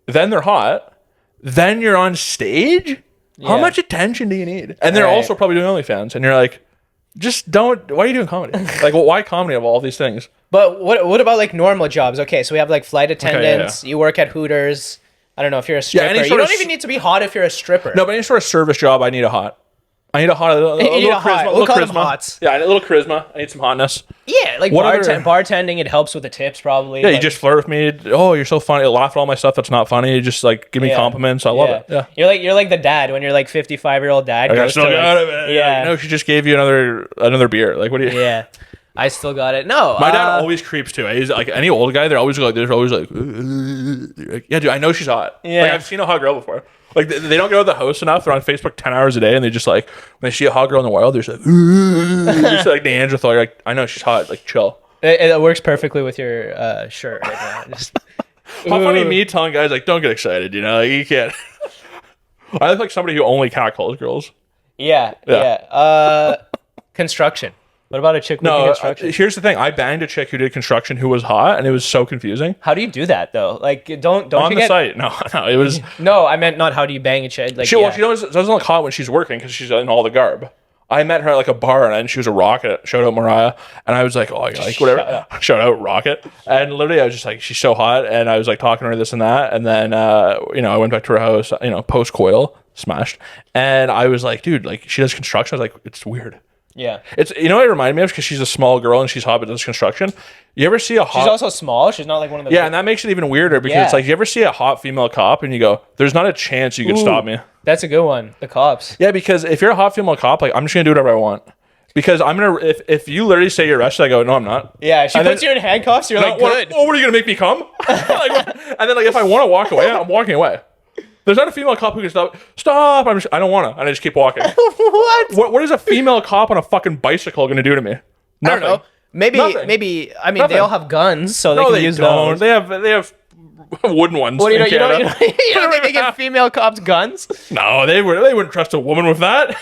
Then they're hot. Then you're on stage. Yeah. How much attention do you need? And they're also probably doing OnlyFans. And you're like, just don't. Why are you doing comedy? Like, well, why comedy of all these things? But what about like normal jobs? Okay, so we have like flight attendants. You work at Hooters. I don't know if you're a stripper. You don't even need to be hot if you're a stripper. No, but any sort of service job, I need a hot. I need a little charisma. We'll call them hots. Yeah, I need a little charisma. I need some hotness. Yeah, like bartending, it helps with the tips probably. Yeah, you just flirt with me. Oh, you're so funny. Laugh at all my stuff that's not funny. You just like give me compliments. I love it. Yeah. You're like the dad when you're like 55-year-old dad. I still got it, man. Yeah. No, she just gave you another beer. Like, what do you? Yeah. I still got it. No, my dad always creeps too. He's like any old guy. They're always like, yeah, dude. I know she's hot. Yeah, like, I've seen a hot girl before. Like they don't go to the house enough. They're on Facebook 10 hours a day, and they just like when they see a hot girl in the wild, they're just like, just like Neanderthal. You're like, I know she's hot. Like chill. It works perfectly with your shirt right now. Just, how funny me telling guys like, don't get excited. You know, like you can't. I look like somebody who only catcalls girls. Yeah. Construction. What about a chick who did construction? Here's the thing. I banged a chick who did construction who was hot, and it was so confusing. How do you do that, though? Like, don't on the site. No, it was... No, I meant not how do you bang a chick. Like, she doesn't look hot when she's working because she's in all the garb. I met her at like a bar, and she was a rocket. Shout out Mariah. And I was like, oh, you like whatever. Shout out Rocket. And literally, I was just like, she's so hot. And I was like talking to her this and that. And then, I went back to her house, post-coil, smashed. And I was like, dude, like, she does construction. I was like, it's weird. Yeah. It's what it reminded me of because she's a small girl and she's hot but does construction. You ever see a hot... She's also small. She's not like one of the... Yeah, and that makes it even weirder because it's like, you ever see a hot female cop and you go, there's not a chance you could stop me. That's a good one. The cops. Yeah, because if you're a hot female cop, like I'm just going to do whatever I want. Because I'm going to... If you literally say you're arrested, I go, no, I'm not. Yeah, she puts you in handcuffs, you're like, good. What are you going to make me come? And then like if I want to walk away, I'm walking away. There's not a female cop who can stop. Stop! I don't want to, and I just keep walking. What is a female cop on a fucking bicycle going to do to me? Nothing. I don't know. Maybe. I mean, they all have guns, so they can use those. They have wooden ones. What, you don't think they give female cops guns? No, they wouldn't trust a woman with that.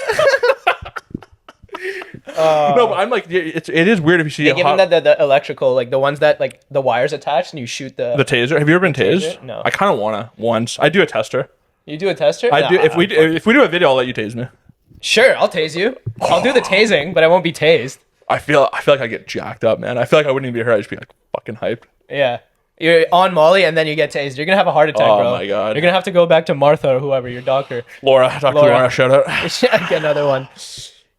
No, but I'm like, it is weird if you see. They give them the electrical, like the ones that like the wires attached, and you shoot the taser. Have you ever been tased? No. I kind of wanna once. I do a tester. You do a tester? I do. If we do a video, I'll let you tase me. Sure, I'll tase you. I'll do the tasing, but I won't be tased. I feel like I get jacked up, man. I feel like I wouldn't even be here. I'd just be like fucking hyped. Yeah. You're on Molly and then you get tased. You're gonna have a heart attack, bro. Oh my god. You're gonna have to go back to Martha or whoever, your doctor. Dr. Laura, shout out. Get another one.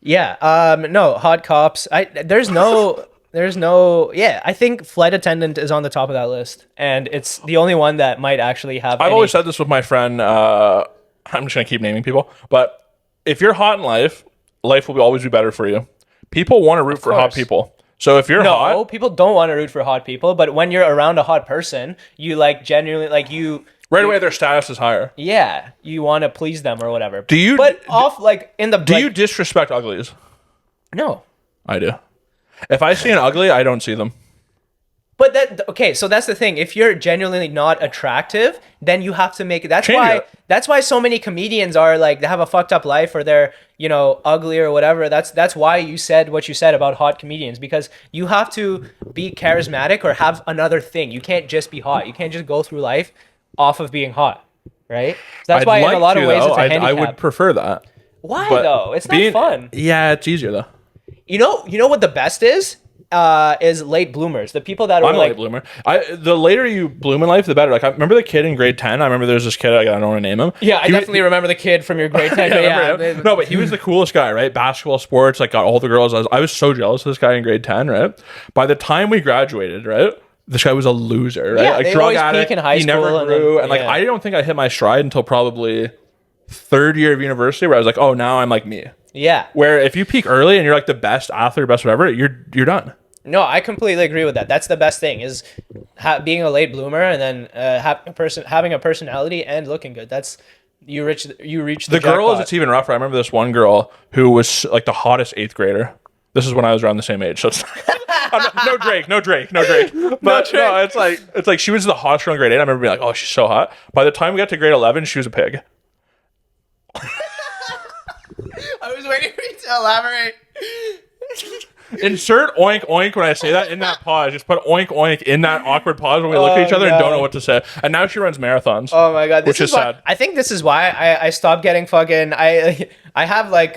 Yeah. No, hot cops. There's no. I think flight attendant is on the top of that list, and it's the only one that might actually have. I've always said this with my friend. I'm just gonna keep naming people, but if you're hot in life will always be better for you. People want to root for hot people. So if you're hot, no, people don't want to root for hot people. But when you're around a hot person, you like genuinely like you. Right away, their status is higher. Yeah, you want to please them or whatever. Do you? But like in the. Do you disrespect uglies? No. I do. If I see an ugly, I don't see them. But okay, so that's the thing. If you're genuinely not attractive, then you have to make it. That's why so many comedians are like, they have a fucked up life, or they're, you know, ugly or whatever. That's why you said what you said about hot comedians, because you have to be charismatic or have another thing. You can't just be hot. You can't just go through life off of being hot, right? So that's why in a lot of ways it's a handicap. I would prefer that. Why though? It's not fun. Yeah, it's easier though. You know what the best is late bloomers. The people that are I'm a late bloomer. The later you bloom in life, the better. Like, I remember the kid in grade 10. I remember there was this kid, I don't want to name him. Yeah, I definitely remember the kid from your grade 10. No, but he was the coolest guy, right? Basketball, sports, like got all the girls. I was so jealous of this guy in grade 10, right? By the time we graduated, right? This guy was a loser, right? Yeah, like they drug always addict. peak in high he school never grew. And like, I don't think I hit my stride until probably third year of university, where I was like, oh, now I'm like me. Yeah. Where if you peak early and you're like the best athlete, best whatever, you're done. No, I completely agree with that. That's the best thing, is being a late bloomer, and then having a personality and looking good. That's you reach the girls. jackpot. It's even rougher. I remember this one girl who was like the hottest 8th grader. This is when I was around the same age, so it's no Drake. But no, it's like she was the hottest girl in grade 8. I remember being like, oh, she's so hot. By the time we got to grade 11, she was a pig. I was waiting for you to elaborate. Insert oink oink when I say that in that pause. Just put oink oink in that awkward pause when we look at each other and don't know what to say. And now she runs marathons. Oh my god, which is sad. I think this is why I stopped getting fucking. I have like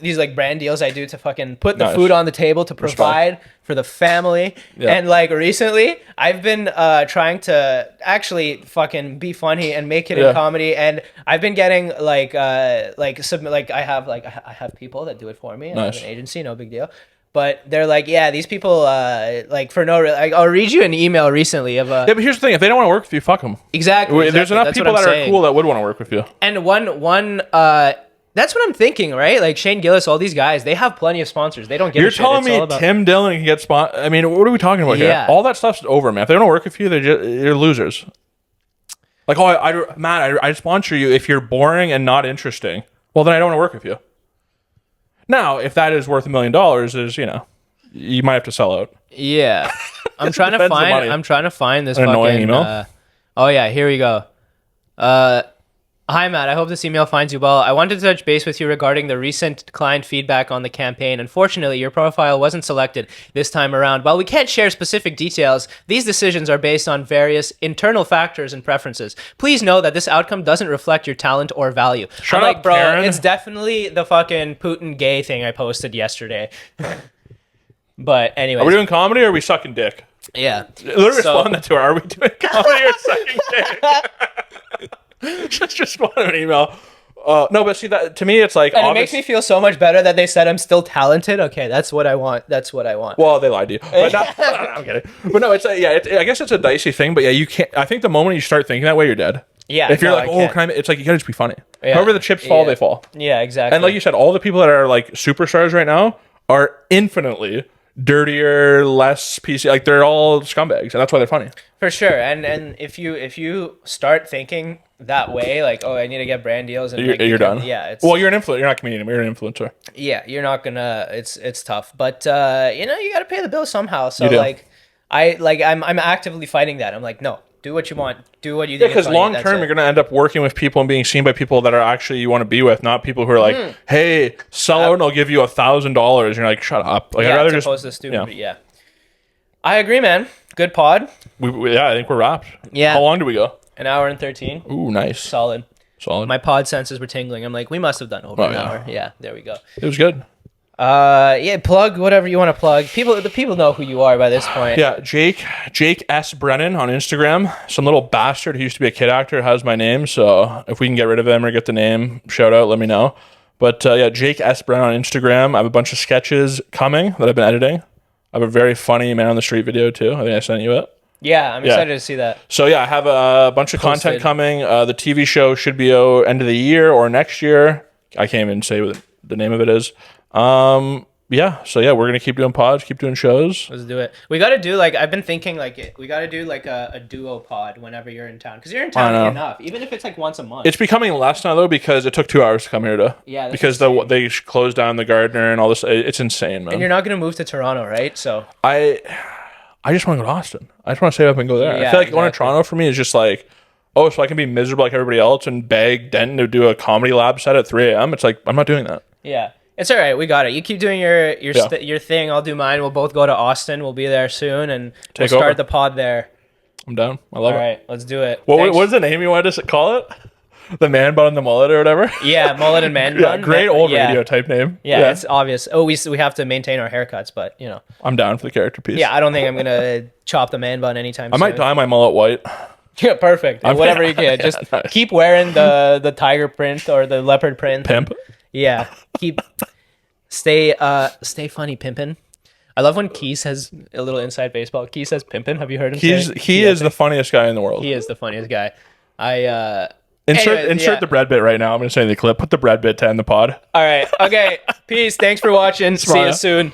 these like brand deals I do to fucking put the food on the table to provide for the family. Yeah. And like recently, I've been trying to actually fucking be funny and make it in comedy. And I've been getting I have people that do it for me. And I have an agency, no big deal. But they're like, yeah, these people, like, for no, like, I'll read you an email recently of a. Yeah, but here's the thing: if they don't want to work with you, fuck them. Exactly. There's enough people that are cool that would want to work with you. And that's what I'm thinking, right? Like Shane Gillis, all these guys, they have plenty of sponsors. They don't give a shit. You're telling me Tim Dillon can get I mean, what are we talking about here? All that stuff's over, man. If they don't work with you, you're losers. Like, oh, Matt, I sponsor you if you're boring and not interesting. Well, then I don't want to work with you. Now, if that is worth $1 million, is you might have to sell out. Yeah, I'm trying to find this annoying email. Oh yeah, here we go. Hi Matt, I hope this email finds you well. I wanted to touch base with you regarding the recent client feedback on the campaign. Unfortunately, your profile wasn't selected this time around. While we can't share specific details, these decisions are based on various internal factors and preferences. Please know that this outcome doesn't reflect your talent or value. Shut up, bro. Karen. It's definitely the fucking Putin gay thing I posted yesterday. But anyway, are we doing comedy or are we sucking dick? Yeah. Literally respond that to her. Are we doing comedy or sucking dick? Just respond to an email. No, but see, that to me, it's like, and it makes me feel so much better that they said I'm still talented. Okay, that's what I want. Well, they lied to you, but I'm kidding. But no, it's I guess it's a dicey thing. But yeah, you can't. I think the moment you start thinking that way, you're dead. Yeah. If you're it's like you gotta just be funny. Yeah. However the chips fall, they fall. Yeah, exactly. And like you said, all the people that are like superstars right now are infinitely dirtier, less PC. Like they're all scumbags, and that's why they're funny. For sure. And if you start thinking that way, like, oh, I need to get brand deals, and you're done. Yeah. Well, you're an influencer. You're not a comedian. You're an influencer. Yeah, you're not gonna. It's tough, but you got to pay the bill somehow. So I'm actively fighting that. I'm like, no. Do what you want. Do what you think. Because long term, you're going to end up working with people and being seen by people that are actually you want to be with, not people who are like, hey, sell out and I'll give you $1,000. And you're like, shut up. Like, I'd rather just post this stupid. Yeah. I agree, man. Good pod. I think we're wrapped. Yeah. How long do we go? 1 hour and 13. Ooh, nice. Solid. My pod senses were tingling. I'm like, we must have done over an hour. Yeah, there we go. It was good. Plug whatever you want to plug. The people know who you are by this point. Yeah, Jake S. Brennan on Instagram. Some little bastard who used to be a kid actor has my name, so if we can get rid of him or get the name, shout out, let me know. But Jake S. Brennan on Instagram. I have a bunch of sketches coming that I've been editing. I have a very funny Man on the Street video too. I think I sent you it. Yeah, I'm excited to see that. So I have a bunch of content coming. The TV show should be end of the year or next year. I can't even say what the name of it is. We're gonna keep doing pods, keep doing shows. Let's do it. We gotta do I've been thinking we gotta do a duo pod whenever you're in town, because you're in town enough, even if it's like once a month. It's becoming less now though, because it took 2 hours to come here because they closed down the Gardner and all this. It's insane, man. And you're not gonna move to Toronto, right? So I just want to go to Austin. I just want to save up and go there. Yeah, I feel like going to exactly. Toronto for me is just like, oh, so I can be miserable like everybody else and beg Denton to do a comedy lab set at 3 a.m. It's like, I'm not doing that. Yeah. It's all right. We got it. You keep doing your thing. I'll do mine. We'll both go to Austin. We'll be there soon, and we'll start over. the pod there. I'm down. I love All it. right, let's do it. What was the name you wanted to call it? The man bun and the mullet or whatever? Yeah, mullet and man Yeah, bun. great old Yeah. radio type name. Yeah, it's obvious. Oh, we have to maintain our haircuts, but I'm down for the character piece. yeah, I don't think I'm gonna chop the man bun anytime I soon. might dye my mullet white. Yeah, perfect. Whatever you can. Just nice. keep wearing the tiger print or the leopard print. Pimp. Yeah, stay funny, pimpin'. I love when Key says a little inside baseball. Key says pimpin'. Have you heard him say? He is the funniest guy in the world. He is the funniest guy. Insert the bread bit right now. I'm going to say in the clip. Put the bread bit to end the pod. All right. Okay. Peace. Thanks for watching. See you Smile. soon.